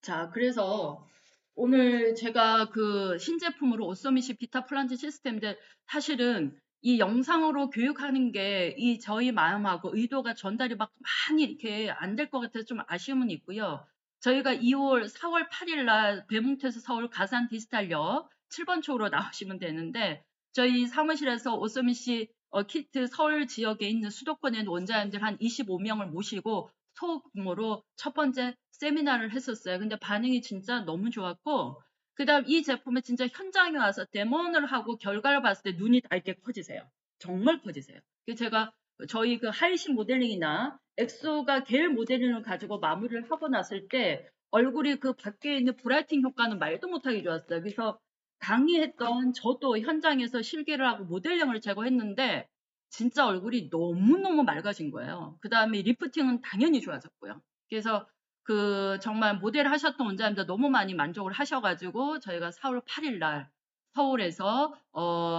자, 그래서 오늘 제가 그 신제품으로 오소미시 비타 플란트 시스템인데 사실은 이 영상으로 교육하는 게 이 저희 마음하고 의도가 전달이 막 많이 이렇게 안 될 것 같아서 좀 아쉬움은 있고요. 저희가 4월 8일 날 배문태에서 서울 가산 디지털역 7번 쪽으로 나오시면 되는데 저희 사무실에서 오소미 씨 키트 서울 지역에 있는 수도권에 있는 원장님들 한 25명을 모시고 소규모로 첫 번째 세미나를 했었어요. 근데 반응이 진짜 너무 좋았고 그다음 이 제품을 진짜 현장에 와서 데모를 하고 결과를 봤을 때 눈이 밝게 커지세요. 정말 커지세요. 제가 저희 그 하이신 모델링이나 엑소가 겔 모델링을 가지고 마무리를 하고 났을 때 얼굴이 그 밖에 있는 브라이팅 효과는 말도 못하게 좋았어요. 그래서 강의했던 저도 현장에서 실기를 하고 모델링을 제거했는데 진짜 얼굴이 너무너무 맑아진 거예요. 그 다음에 리프팅은 당연히 좋아졌고요. 그래서 그 정말 모델 하셨던 원장님들 너무 많이 만족을 하셔가지고 저희가 4월 8일 날 서울에서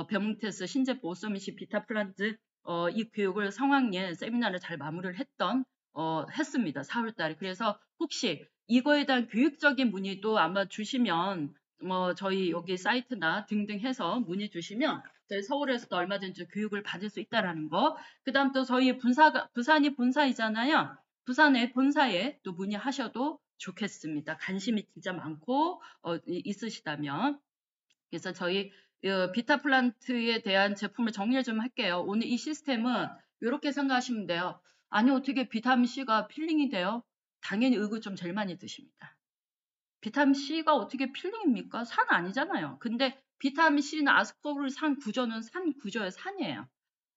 베몽테스 신제품 오소미시 비타 플란트 이 교육을 성황리에 세미나를 잘 마무리를 했습니다. 4월 달에. 그래서 혹시 이거에 대한 교육적인 문의도 아마 주시면 저희 여기 사이트나 등등 해서 문의 주시면 저희 서울에서도 얼마든지 교육을 받을 수 있다라는 거. 그다음 또 저희 부산이 본사이잖아요. 부산의 본사에 또 문의하셔도 좋겠습니다. 관심이 진짜 많고 있으시다면. 그래서 저희 비타 플란트에 대한 제품을 정리를 좀 할게요. 오늘 이 시스템은 이렇게 생각하시면 돼요. 아니 어떻게 비타민C가 필링이 돼요? 당연히 의구 좀 제일 많이 드십니다. 비타민C가 어떻게 필링입니까? 산 아니잖아요. 근데 비타민C는 아스코르산 구조는 산 구조의 산이에요.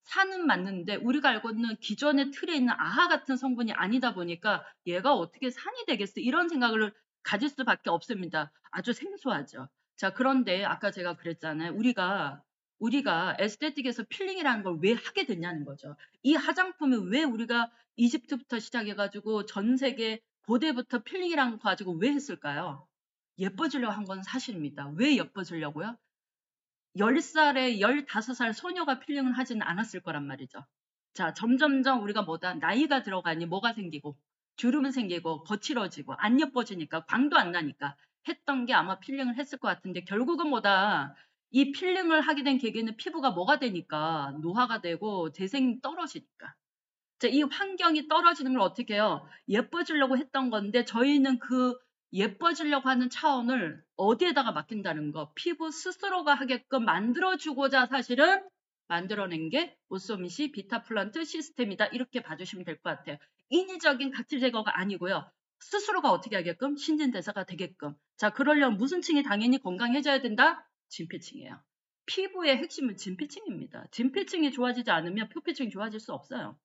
산은 맞는데 우리가 알고 있는 기존의 틀에 있는 아하 같은 성분이 아니다 보니까 얘가 어떻게 산이 되겠어? 이런 생각을 가질 수밖에 없습니다. 아주 생소하죠. 자, 그런데 아까 제가 그랬잖아요. 우리가 에스테틱에서 필링이라는 걸 왜 하게 됐냐는 거죠. 이 화장품을 왜 우리가 이집트부터 시작해가지고 전 세계 고대부터 필링이라는 거 가지고 왜 했을까요? 예뻐지려고 한 건 사실입니다. 왜 예뻐지려고요? 10살에 15살 소녀가 필링을 하지는 않았을 거란 말이죠. 자, 점점점 우리가 나이가 들어가니 뭐가 생기고, 주름은 생기고, 거칠어지고, 안 예뻐지니까, 광도 안 나니까 했던 게 아마 필링을 했을 것 같은데, 결국은 이 필링을 하게 된 계기는 피부가 뭐가 되니까, 노화가 되고, 재생이 떨어지니까. 자, 이 환경이 떨어지는 걸 어떻게 해요? 예뻐지려고 했던 건데 저희는 그 예뻐지려고 하는 차원을 어디에다가 맡긴다는 거. 피부 스스로가 하게끔 만들어주고자 사실은 만들어낸 게 오소미시 비타 플란트 시스템이다. 이렇게 봐주시면 될 것 같아요. 인위적인 각질 제거가 아니고요. 스스로가 어떻게 하게끔 신진대사가 되게끔. 자, 그러려면 무슨 층이 당연히 건강해져야 된다? 진피층이에요. 피부의 핵심은 진피층입니다. 진피층이 좋아지지 않으면 표피층이 좋아질 수 없어요.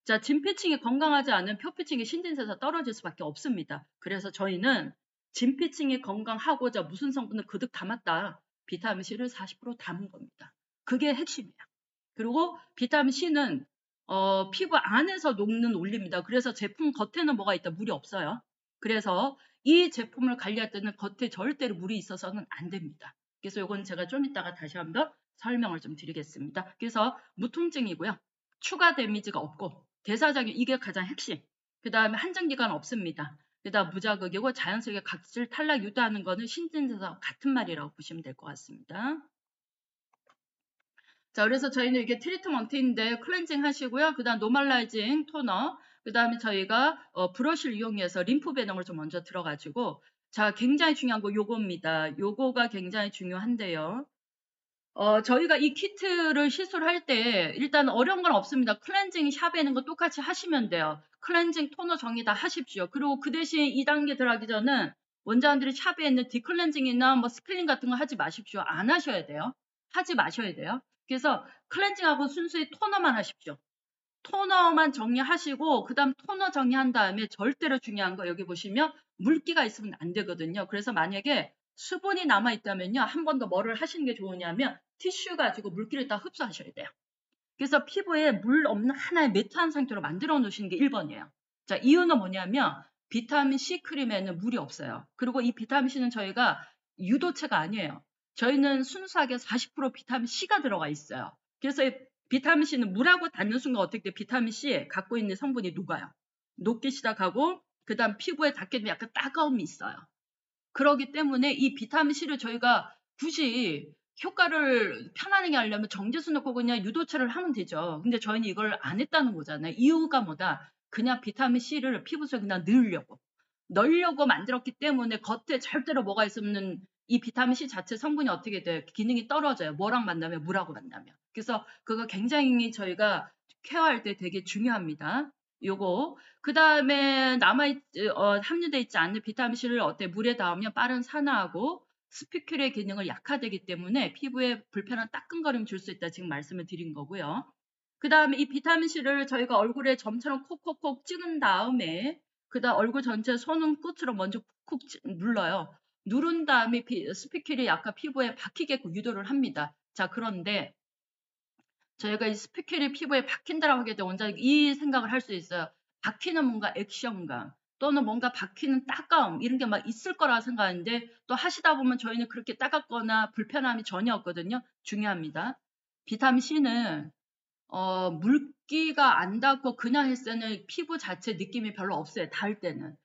자, 진피층이 건강하지 않은 표피층의 신진세가 떨어질 수밖에 없습니다. 그래서 저희는 진피층이 건강하고자 무슨 성분을 그득 담았다. 비타민C를 40% 담은 겁니다. 그게 핵심이에요. 그리고 비타민C는 피부 안에서 녹는 원리입니다. 그래서 제품 겉에는 뭐가 있다? 물이 없어요. 그래서 이 제품을 관리할 때는 겉에 절대로 물이 있어서는 안 됩니다. 그래서 이건 제가 좀 이따가 다시 한번 설명을 좀 드리겠습니다. 그래서 무통증이고요. 추가 데미지가 없고 대사작용 이게 가장 핵심. 그 다음에 한정기간 없습니다. 그 다음 무자극이고 자연스럽게 각질 탈락 유도하는 거는 신진대사 같은 말이라고 보시면 될 것 같습니다. 자, 그래서 저희는 이게 트리트먼트인데 클렌징 하시고요. 그 다음 노멀라이징 토너, 그 다음에 저희가 브러쉬를 이용해서 림프 배낭을 좀 먼저 들어가지고 자, 굉장히 중요한 거 요겁니다. 요거가 굉장히 중요한데요. 저희가 이 키트를 시술할 때 일단 어려운 건 없습니다. 클렌징 샵에 있는 거 똑같이 하시면 돼요. 클렌징 토너 정리 다 하십시오. 그리고 그 대신 2단계 들어가기 전은 원장님들이 샵에 있는 디클렌징이나 뭐 스크린 같은 거 하지 마십시오. 안 하셔야 돼요. 하지 마셔야 돼요. 그래서 클렌징하고 순수히 토너만 하십시오. 토너만 정리하시고 그 다음 토너 정리한 다음에 절대로 중요한 거 여기 보시면 물기가 있으면 안 되거든요. 그래서 만약에 수분이 남아있다면요. 한 번 더 뭐를 하시는 게 좋으냐면 티슈 가지고 물기를 다 흡수하셔야 돼요. 그래서 피부에 물 없는 하나의 매트한 상태로 만들어 놓으시는 게 1번이에요. 자, 이유는 뭐냐면 비타민C 크림에는 물이 없어요. 그리고 이 비타민C는 저희가 유도체가 아니에요. 저희는 순수하게 40% 비타민C가 들어가 있어요. 그래서 비타민C는 물하고 닿는 순간 어떻게 돼? 비타민C에 갖고 있는 성분이 녹아요. 녹기 시작하고 그 다음 피부에 닿게 되면 약간 따가움이 있어요. 그러기 때문에 이 비타민C를 저희가 굳이 효과를 편안하게 하려면 정제수 넣고 그냥 유도체를 하면 되죠. 근데 저희는 이걸 안 했다는 거잖아요. 이유가 뭐다? 그냥 비타민C를 피부 속에 그냥 넣으려고. 넣으려고 만들었기 때문에 겉에 절대로 뭐가 있으면 이 비타민C 자체 성분이 어떻게 돼요? 기능이 떨어져요. 뭐랑 만나면? 물하고 만나면. 그래서 그거 굉장히 저희가 케어할 때 되게 중요합니다. 요거. 그 다음에 함유되어 있지 않는 비타민C를 물에 닿으면 빠른 산화하고 스피큘의 기능을 약화되기 때문에 피부에 불편한 따끔거림 줄 수 있다. 지금 말씀을 드린 거고요. 그 다음에 이 비타민C를 저희가 얼굴에 점처럼 콕콕콕 찍은 다음에 그다음 얼굴 전체 손은 끝으로 먼저 쿡쿡 눌러요. 누른 다음에 스피큘이 약간 피부에 박히게끔 유도를 합니다. 자, 그런데 저희가 이 스피큘이 피부에 박힌다라고 하게 되면 원장님 이 생각을 할 수 있어요. 박히는 뭔가 액션감 또는 뭔가 박히는 따가움 이런 게 막 있을 거라 생각하는데 또 하시다 보면 저희는 그렇게 따갑거나 불편함이 전혀 없거든요. 중요합니다. 비타민C는 물기가 안 닿고 그냥 했을 때는 피부 자체 느낌이 별로 없어요. 닿을 때는.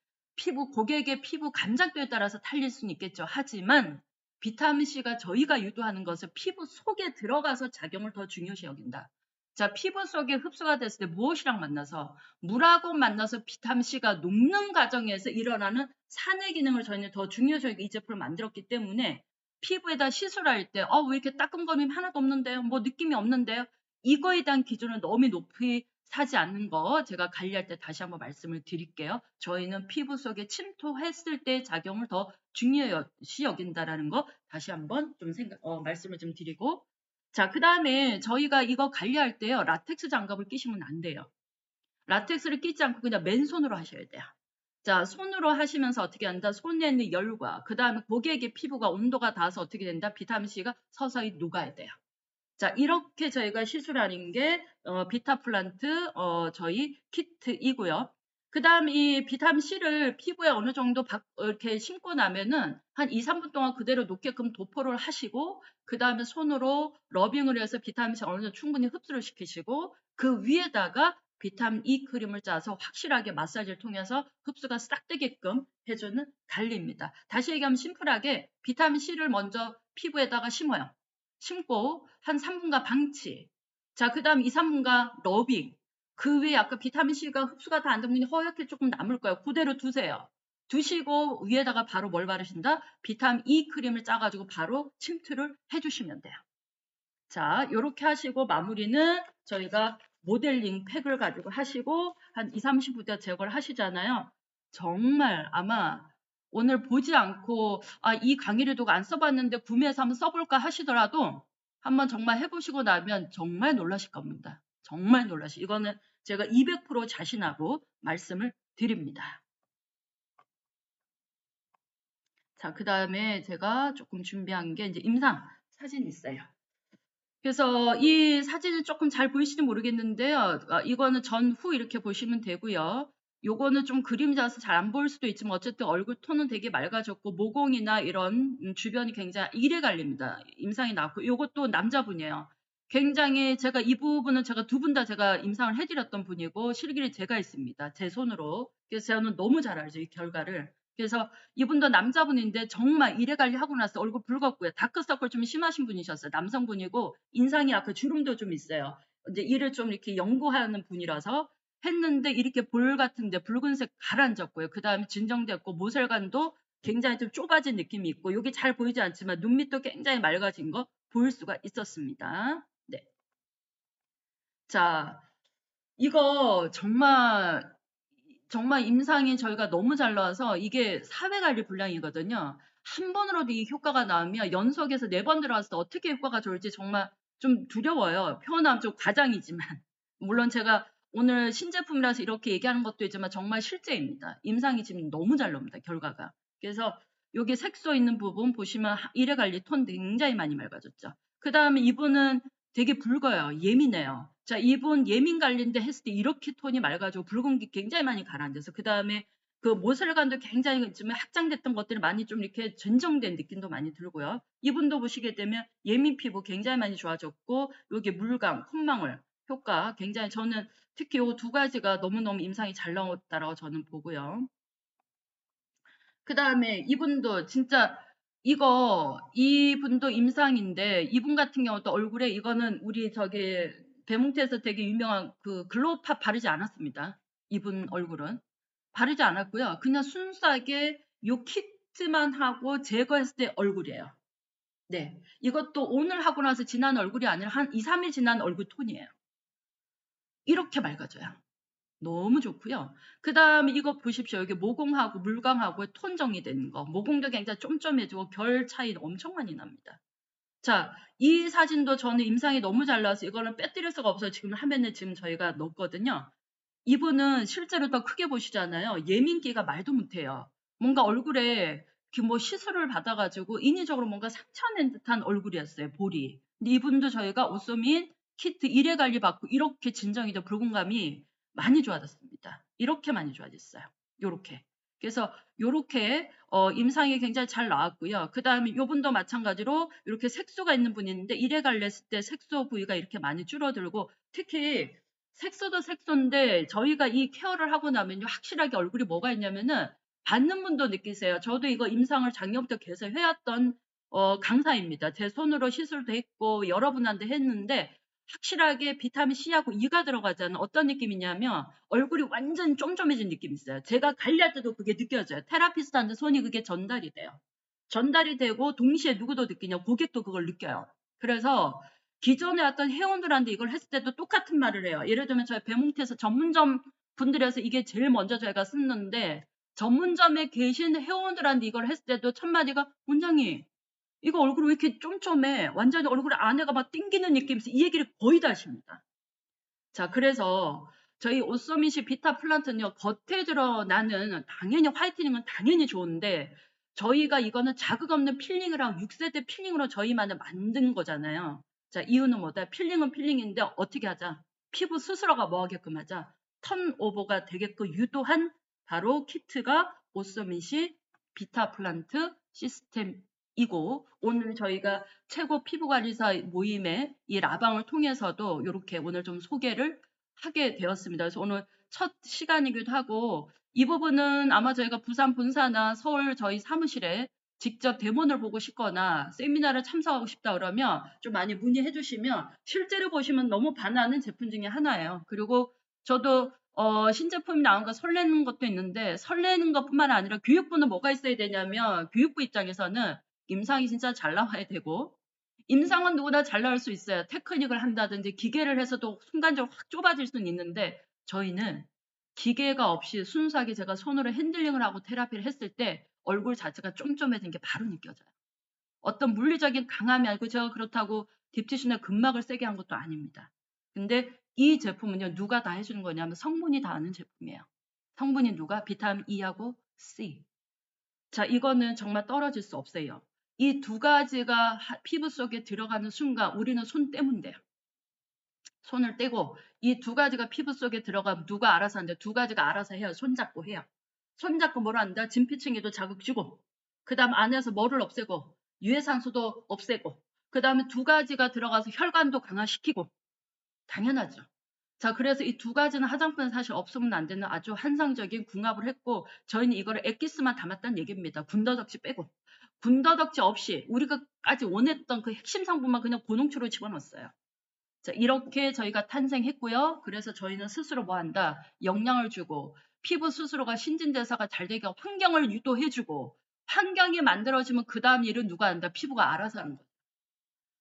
고객의 피부 감작도에 따라서 탈릴 수는 있겠죠. 하지만 비타민C가 저희가 유도하는 것은 피부 속에 들어가서 작용을 더 중요시 여긴다. 자, 피부 속에 흡수가 됐을 때 무엇이랑 만나서? 물하고 만나서 비타민C가 녹는 과정에서 일어나는 산의 기능을 저희는 더 중요시 여기고 이 제품을 만들었기 때문에 피부에다 시술할 때 왜 이렇게 따끔거림 하나도 없는데요? 뭐 느낌이 없는데요? 이거에 대한 기준을 너무 높이 사지 않는 거 제가 관리할 때 다시 한번 말씀을 드릴게요. 저희는 피부 속에 침투했을 때 작용을 더 중요시 여긴다라는 거 다시 한번 좀 말씀을 좀 드리고 자, 그 다음에 저희가 이거 관리할 때요. 라텍스 장갑을 끼시면 안 돼요. 라텍스를 끼지 않고 그냥 맨손으로 하셔야 돼요. 자, 손으로 하시면서 어떻게 한다? 손에 있는 열과 그 다음에 고객의 피부가 온도가 닿아서 어떻게 된다? 비타민C가 서서히 녹아야 돼요. 자, 이렇게 저희가 시술하는 게 비타플란트 저희 키트이고요. 그 다음 이 비타민C를 피부에 어느 정도 이렇게 심고 나면은 한 2, 3분 동안 그대로 놓게끔 도포를 하시고 그 다음에 손으로 러빙을 해서 비타민C 어느 정도 충분히 흡수를 시키시고 그 위에다가 비타민 E 크림을 짜서 확실하게 마사지를 통해서 흡수가 싹 되게끔 해주는 관리입니다. 다시 얘기하면 심플하게 비타민C를 먼저 피부에다가 심어요. 심고 한 3분간 방치. 자, 그 다음 2, 3분간 러빙. 그 위에 아까 비타민C가 흡수가 다 안 되면 허옇게 조금 남을 거예요. 그대로 두세요. 두시고 위에다가 바로 뭘 바르신다? 비타민 E 크림을 짜가지고 바로 침투를 해주시면 돼요. 자, 요렇게 하시고 마무리는 저희가 모델링 팩을 가지고 하시고 한 2, 30분 제거를 하시잖아요. 정말 아마 오늘 보지 않고 이 강의를 두고 안 써봤는데 구매해서 한번 써볼까 하시더라도 한번 정말 해보시고 나면 정말 놀라실 겁니다. 정말 이거는 제가 200% 자신하고 말씀을 드립니다. 자, 그 다음에 제가 조금 준비한 게 이제 임상 사진이 있어요. 그래서 이 사진은 조금 잘 보이실지 모르겠는데요. 이거는 전후 이렇게 보시면 되고요. 요거는 좀 그림자서 잘 안 보일 수도 있지만 어쨌든 얼굴 톤은 되게 맑아졌고 모공이나 이런 주변이 굉장히 이래 갈립니다. 임상이 나왔고 요것도 남자분이에요. 굉장히 제가 이 부분은 제가 두 분 다 제가 임상을 해드렸던 분이고 실기를 제가 했습니다. 제 손으로. 그래서 저는 너무 잘 알죠. 이 결과를. 그래서 이분도 남자분인데 정말 이래 관리하고 나서 얼굴 붉었고요. 다크서클 좀 심하신 분이셨어요. 남성분이고 인상이 약간 주름도 좀 있어요. 이제 이를 좀 이렇게 연구하는 분이라서 했는데 이렇게 볼 같은데 붉은색 가라앉았고요. 그 다음에 진정됐고 모셀관도 굉장히 좀 좁아진 느낌이 있고 여기 잘 보이지 않지만 눈 밑도 굉장히 맑아진 거 보일 수가 있었습니다. 네. 자, 이거 정말 임상이 저희가 너무 잘 나와서 이게 사회관리 분량이거든요. 한 번으로도 이 효과가 나오면 연속해서 4번 들어갔을 때 어떻게 효과가 좋을지 정말 좀 두려워요. 표현하면 좀 과장이지만. 물론 제가 오늘 신제품이라서 이렇게 얘기하는 것도 있지만 정말 실제입니다. 임상이 지금 너무 잘 나옵니다. 결과가. 그래서 여기 색소 있는 부분 보시면 일회관리 톤 굉장히 많이 맑아졌죠. 그 다음에 이분은 되게 붉어요. 예민해요. 자, 이분 예민 관리인데 했을 때 이렇게 톤이 맑아지고 붉은 게 굉장히 많이 가라앉아서 그 다음에 그 모슬관도 굉장히 좀 확장됐던 것들이 많이 좀 이렇게 전정된 느낌도 많이 들고요. 이분도 보시게 되면 예민 피부 굉장히 많이 좋아졌고 여기 물감, 콧망울 효과 굉장히 저는 특히 이 두 가지가 너무너무 임상이 잘 나왔다라고 저는 보고요. 그 다음에 이분도 진짜 이분도 임상인데 이분 같은 경우도 얼굴에 이거는 우리 배뭉태에서 되게 유명한 그 글로우팝 바르지 않았습니다. 이분 얼굴은 바르지 않았고요. 그냥 순수하게 요 키트만 하고 제거했을 때 얼굴이에요. 네. 이것도 오늘 하고 나서 지난 얼굴이 아니라 한 2, 3일 지난 얼굴 톤이에요. 이렇게 맑아져요. 너무 좋고요. 그 다음에 이거 보십시오. 여기 모공하고 물광하고 톤 정리되는 거. 모공도 굉장히 쫌쫌해지고 결 차이 엄청 많이 납니다. 자, 이 사진도 저는 임상이 너무 잘 나와서 이거는 빼뜨릴 수가 없어요. 지금 화면에 지금 저희가 넣었거든요. 이분은 실제로 더 크게 보시잖아요. 예민기가 말도 못해요. 뭔가 얼굴에 뭐 시술을 받아가지고 인위적으로 뭔가 상처낸 듯한 얼굴이었어요. 볼이. 근데 이분도 저희가 오소민 키트 1회 관리 받고 이렇게 진정이도 붉은감이 많이 좋아졌습니다. 이렇게 많이 좋아졌어요. 요렇게. 그래서 요렇게 임상이 굉장히 잘 나왔고요. 그 다음에 요분도 마찬가지로 이렇게 색소가 있는 분이 있는데 1회 관리했을 때 색소 부위가 이렇게 많이 줄어들고 특히 색소도 색소인데 저희가 이 케어를 하고 나면요. 확실하게 얼굴이 뭐가 있냐면은 받는 분도 느끼세요. 저도 이거 임상을 작년부터 계속 해왔던 강사입니다. 제 손으로 시술도 했고 여러분한테 했는데 확실하게 비타민 C하고 E가 들어가잖아요. 어떤 느낌이냐면 얼굴이 완전 쫌쫌해진 느낌이 있어요. 제가 관리할 때도 그게 느껴져요. 테라피스트한테 손이 그게 전달이 돼요. 전달이 되고 동시에 누구도 느끼냐 고객도 그걸 느껴요. 그래서 기존에 왔던 회원들한테 이걸 했을 때도 똑같은 말을 해요. 예를 들면 저희 배몽태에서 전문점 분들에서 이게 제일 먼저 저희가 쓰는데 전문점에 계신 회원들한테 이걸 했을 때도 첫 마디가 원장님 이거 얼굴 왜 이렇게 쫌쫌해 완전히 얼굴 안에가 막 띵기는 느낌이서 이 얘기를 거의 다 하십니다. 자 그래서 저희 오소미시 비타 플란트는요 겉에 드러나는 당연히 화이트닝은 당연히 좋은데 저희가 이거는 자극 없는 필링을 하고 6세대 필링으로 저희만을 만든 거잖아요. 자 이유는 뭐다? 필링은 필링인데 어떻게 하자? 피부 스스로가 뭐 하게끔 하자? 턴오버가 되게끔 유도한 바로 키트가 오소미시 비타 플란트 시스템이고 오늘 저희가 최고 피부관리사 모임의 이 라방을 통해서도 이렇게 오늘 좀 소개를 하게 되었습니다. 그래서 오늘 첫 시간이기도 하고 이 부분은 아마 저희가 부산 본사나 서울 저희 사무실에 직접 데모를 보고 싶거나 세미나를 참석하고 싶다 그러면 좀 많이 문의해 주시면 실제로 보시면 너무 반하는 제품 중에 하나예요. 그리고 저도 신제품이 나온 거 설레는 것도 있는데 설레는 것뿐만 아니라 교육부는 뭐가 있어야 되냐면 교육부 입장에서는 임상이 진짜 잘 나와야 되고 임상은 누구나 잘 나올 수 있어요. 테크닉을 한다든지 기계를 해서도 순간적으로 확 좁아질 수는 있는데 저희는 기계가 없이 순수하게 제가 손으로 핸들링을 하고 테라피를 했을 때 얼굴 자체가 쫌쫌해진 게 바로 느껴져요. 어떤 물리적인 강함이 아니고 제가 그렇다고 딥티슈나 근막을 세게 한 것도 아닙니다. 근데 이 제품은요. 누가 다 해주는 거냐면 성분이 다 아는 제품이에요. 성분이 누가? 비타민 E하고 C. 자, 이거는 정말 떨어질 수 없어요. 이 두 가지가 피부 속에 들어가는 순간 우리는 손 떼면 돼요. 손을 떼고 이 두 가지가 피부 속에 들어가면 누가 알아서 하는데 두 가지가 알아서 해요. 손잡고 해요. 손잡고 뭘 한다? 진피층에도 자극 주고 그 다음 안에서 뭐를 없애고 유해산소도 없애고 그 다음에 두 가지가 들어가서 혈관도 강화시키고 당연하죠. 자, 그래서 이 두 가지는 화장품에 사실 없으면 안 되는 아주 환상적인 궁합을 했고 저희는 이거를 엑기스만 담았다는 얘기입니다. 군더더기 빼고. 군더더기 없이 우리가까지 원했던 그 핵심 성분만 그냥 고농축으로 집어넣었어요. 자, 이렇게 저희가 탄생했고요. 그래서 저희는 스스로 뭐 한다? 영양을 주고 피부 스스로가 신진대사가 잘 되게 환경을 유도해주고 환경이 만들어지면 그 다음 일은 누가 한다? 피부가 알아서 하는 거죠.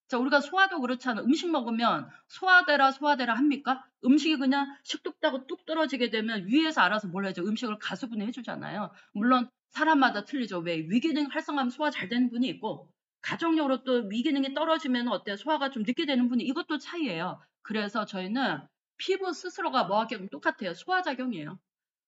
자, 우리가 소화도 그렇잖아. 음식 먹으면 소화되라 합니까? 음식이 그냥 식뚝 따고 뚝 떨어지게 되면 위에서 알아서 뭘 해줘? 음식을 가수분해 해주잖아요. 물론 사람마다 틀리죠. 왜? 위기능 활성화하면 소화 잘 되는 분이 있고 가정적으로 또 위기능이 떨어지면 어때요? 소화가 좀 늦게 되는 분이 이것도 차이예요. 그래서 저희는 피부 스스로가 뭐 하게끔 똑같아요. 소화작용이에요.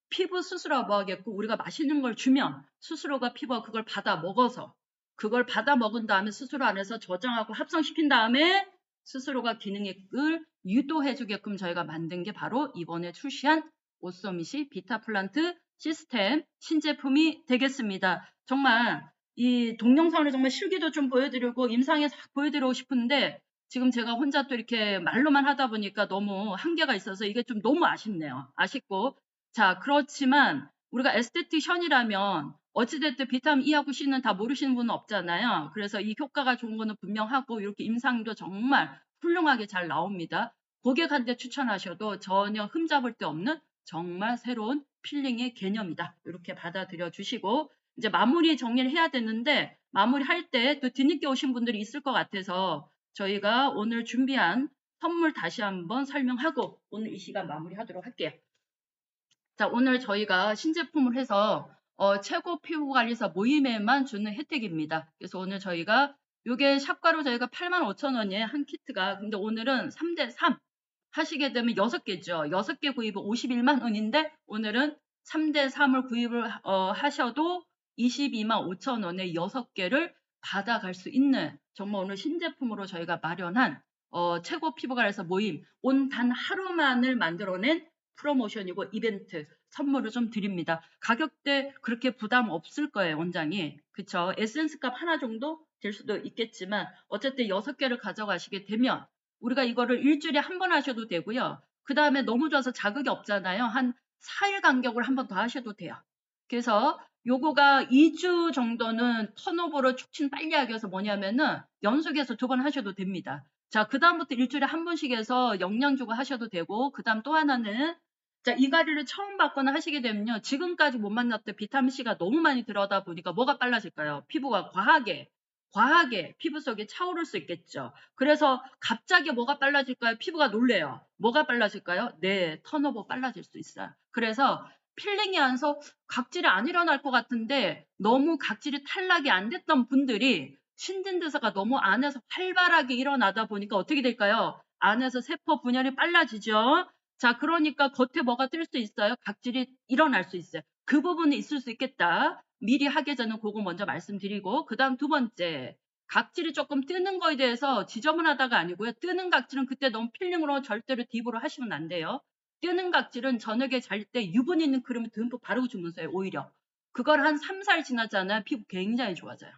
피부 스스로가 뭐 하겠고 우리가 맛있는 걸 주면 스스로가 피부가 그걸 받아 먹어서 그걸 받아 먹은 다음에 스스로 안에서 저장하고 합성시킨 다음에 스스로가 기능을 유도해주게끔 저희가 만든 게 바로 이번에 출시한 오소미시 비타플란트 시스템 신제품이 되겠습니다. 정말 이 동영상을 정말 실기도 좀 보여드리고 임상에서 보여드리고 싶은데 지금 제가 혼자 또 이렇게 말로만 하다 보니까 너무 한계가 있어서 이게 좀 너무 아쉽네요. 아쉽고 자, 그렇지만 우리가 에스테티션이라면 어찌됐든 비타민 E하고 C는 다 모르시는 분은 없잖아요. 그래서 이 효과가 좋은 거는 분명하고 이렇게 임상도 정말 훌륭하게 잘 나옵니다. 고객한테 추천하셔도 전혀 흠잡을 데 없는 정말 새로운 필링의 개념이다. 이렇게 받아들여 주시고 이제 마무리 정리를 해야 되는데 마무리할 때 또 뒤늦게 오신 분들이 있을 것 같아서 저희가 오늘 준비한 선물 다시 한번 설명하고 오늘 이 시간 마무리하도록 할게요. 자, 오늘 저희가 신제품을 해서 최고 피부관리사 모임에만 주는 혜택입니다. 그래서 오늘 저희가 요게 샵가로 저희가 85,000원이에요. 한 키트가. 근데 오늘은 3대3 하시게 되면 6개죠. 6개 구입은 51만 원인데 오늘은 3대3을 구입을 하셔도 22만 5천 원에 6개를 받아갈 수 있는 정말 오늘 신제품으로 저희가 마련한 최고 피부관리사 모임 온 단 하루만을 만들어낸 프로모션이고 이벤트 선물을 좀 드립니다. 가격대 그렇게 부담 없을 거예요, 원장이. 그쵸? 에센스 값 하나 정도 될 수도 있겠지만 어쨌든 6개를 가져가시게 되면 우리가 이거를 일주일에 한 번 하셔도 되고요. 그 다음에 너무 좋아서 자극이 없잖아요. 한 4일 간격으로 한 번 더 하셔도 돼요. 그래서 요거가 2주 정도는 턴오버를 촉진 빨리 하기 위해서 뭐냐면은 연속해서 2번 하셔도 됩니다. 자, 그 다음부터 일주일에 한 번씩 해서 영양 주고 하셔도 되고, 그 다음 또 하나는 자, 이갈이를 처음 받거나 하시게 되면요. 지금까지 못 만났던 비타민C가 너무 많이 들어가다 보니까 뭐가 빨라질까요? 피부가 과하게 피부 속에 차오를 수 있겠죠. 그래서 갑자기 뭐가 빨라질까요? 피부가 놀래요. 뭐가 빨라질까요? 네, 턴오버 빨라질 수 있어요. 그래서 필링이 안서 각질이 안 일어날 것 같은데 너무 각질이 탈락이 안 됐던 분들이 신진대사가 너무 안에서 활발하게 일어나다 보니까 어떻게 될까요? 안에서 세포 분열이 빨라지죠. 자, 그러니까 겉에 뭐가 뜰 수 있어요? 각질이 일어날 수 있어요. 그 부분이 있을 수 있겠다. 미리 하기 전에 그거 먼저 말씀드리고 그 다음 두 번째 각질이 조금 뜨는 거에 대해서 지저분하다가 아니고요. 뜨는 각질은 그때 너무 필링으로 절대로 딥으로 하시면 안 돼요. 뜨는 각질은 저녁에 잘 때 유분 있는 크림을 듬뿍 바르고 주무세요. 오히려. 그걸 한 3, 4일 지나잖아요. 피부 굉장히 좋아져요.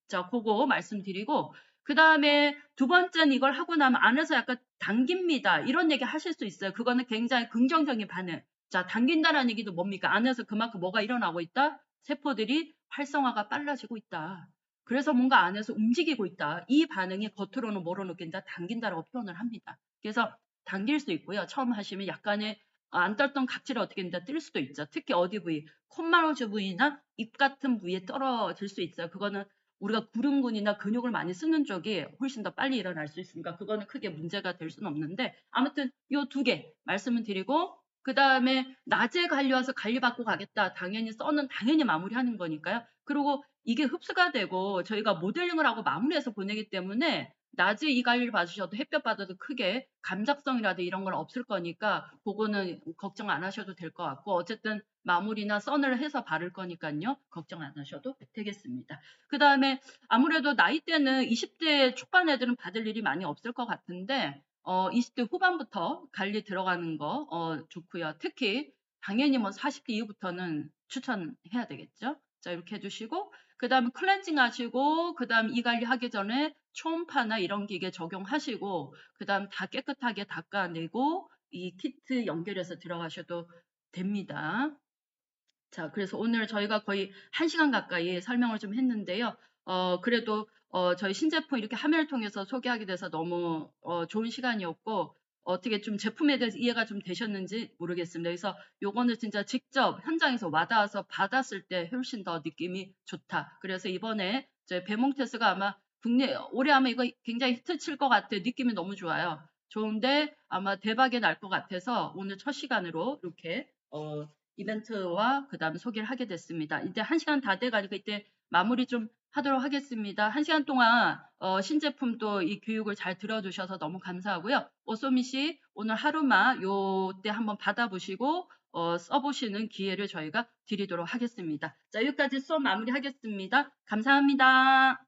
자, 그거 말씀드리고 그 다음에 두 번째는 이걸 하고 나면 안에서 약간 당깁니다. 이런 얘기 하실 수 있어요. 그거는 굉장히 긍정적인 반응. 자, 당긴다는 얘기도 뭡니까? 안에서 그만큼 뭐가 일어나고 있다? 세포들이 활성화가 빨라지고 있다. 그래서 뭔가 안에서 움직이고 있다. 이 반응이 겉으로는 뭐로 느낀다? 당긴다라고 표현을 합니다. 그래서 당길 수 있고요. 처음 하시면 약간의 안 떴던 각질이 어떻게 된다? 뜰 수도 있죠. 특히 어디 부위, 콧마루주 부위나 입 같은 부위에 떨어질 수 있어요. 그거는 우리가 구름근이나 근육을 많이 쓰는 쪽이 훨씬 더 빨리 일어날 수 있으니까 그거는 크게 문제가 될 수는 없는데 아무튼 요 2개 말씀을 드리고 그 다음에 낮에 관리와서 관리받고 가겠다. 당연히 써는 당연히 마무리하는 거니까요. 그리고 이게 흡수가 되고 저희가 모델링을 하고 마무리해서 보내기 때문에 낮에 이 관리를 받으셔도 햇볕 받아도 크게 감작성이라도 이런 건 없을 거니까 그거는 걱정 안 하셔도 될 것 같고 어쨌든 마무리나 선을 해서 바를 거니까요. 걱정 안 하셔도 되겠습니다. 그 다음에 아무래도 나이대는 20대 초반 애들은 받을 일이 많이 없을 것 같은데 20대 후반부터 관리 들어가는 거 좋고요. 특히 당연히 뭐 40대 이후부터는 추천해야 되겠죠. 자, 이렇게 해주시고 그 다음에 클렌징 하시고 그 다음 이 관리 하기 전에 초음파나 이런 기계 적용하시고 그 다음 다 깨끗하게 닦아내고 이 키트 연결해서 들어가셔도 됩니다. 자, 그래서 오늘 저희가 거의 1시간 가까이 설명을 좀 했는데요. 그래도 저희 신제품 이렇게 화면을 통해서 소개하게 돼서 너무 좋은 시간이었고 어떻게 좀 제품에 대해서 이해가 좀 되셨는지 모르겠습니다. 그래서 요거는 진짜 직접 현장에서 와닿아서 받았을 때 훨씬 더 느낌이 좋다. 그래서 이번에 저희 베몽테스가 아마 국내 올해 아마 이거 굉장히 히트 칠 것 같아요. 느낌이 너무 좋아요. 좋은데 아마 대박이 날 것 같아서 오늘 첫 시간으로 이렇게 이벤트와 그 다음에 소개를 하게 됐습니다. 이제 1시간 다 돼가니까 이때 마무리 좀 하도록 하겠습니다. 1시간 동안 신제품도 이 교육을 잘 들어주셔서 너무 감사하고요. 오소미 씨 오늘 하루만 요때 한번 받아보시고 써보시는 기회를 저희가 드리도록 하겠습니다. 자, 여기까지 수업 마무리하겠습니다. 감사합니다.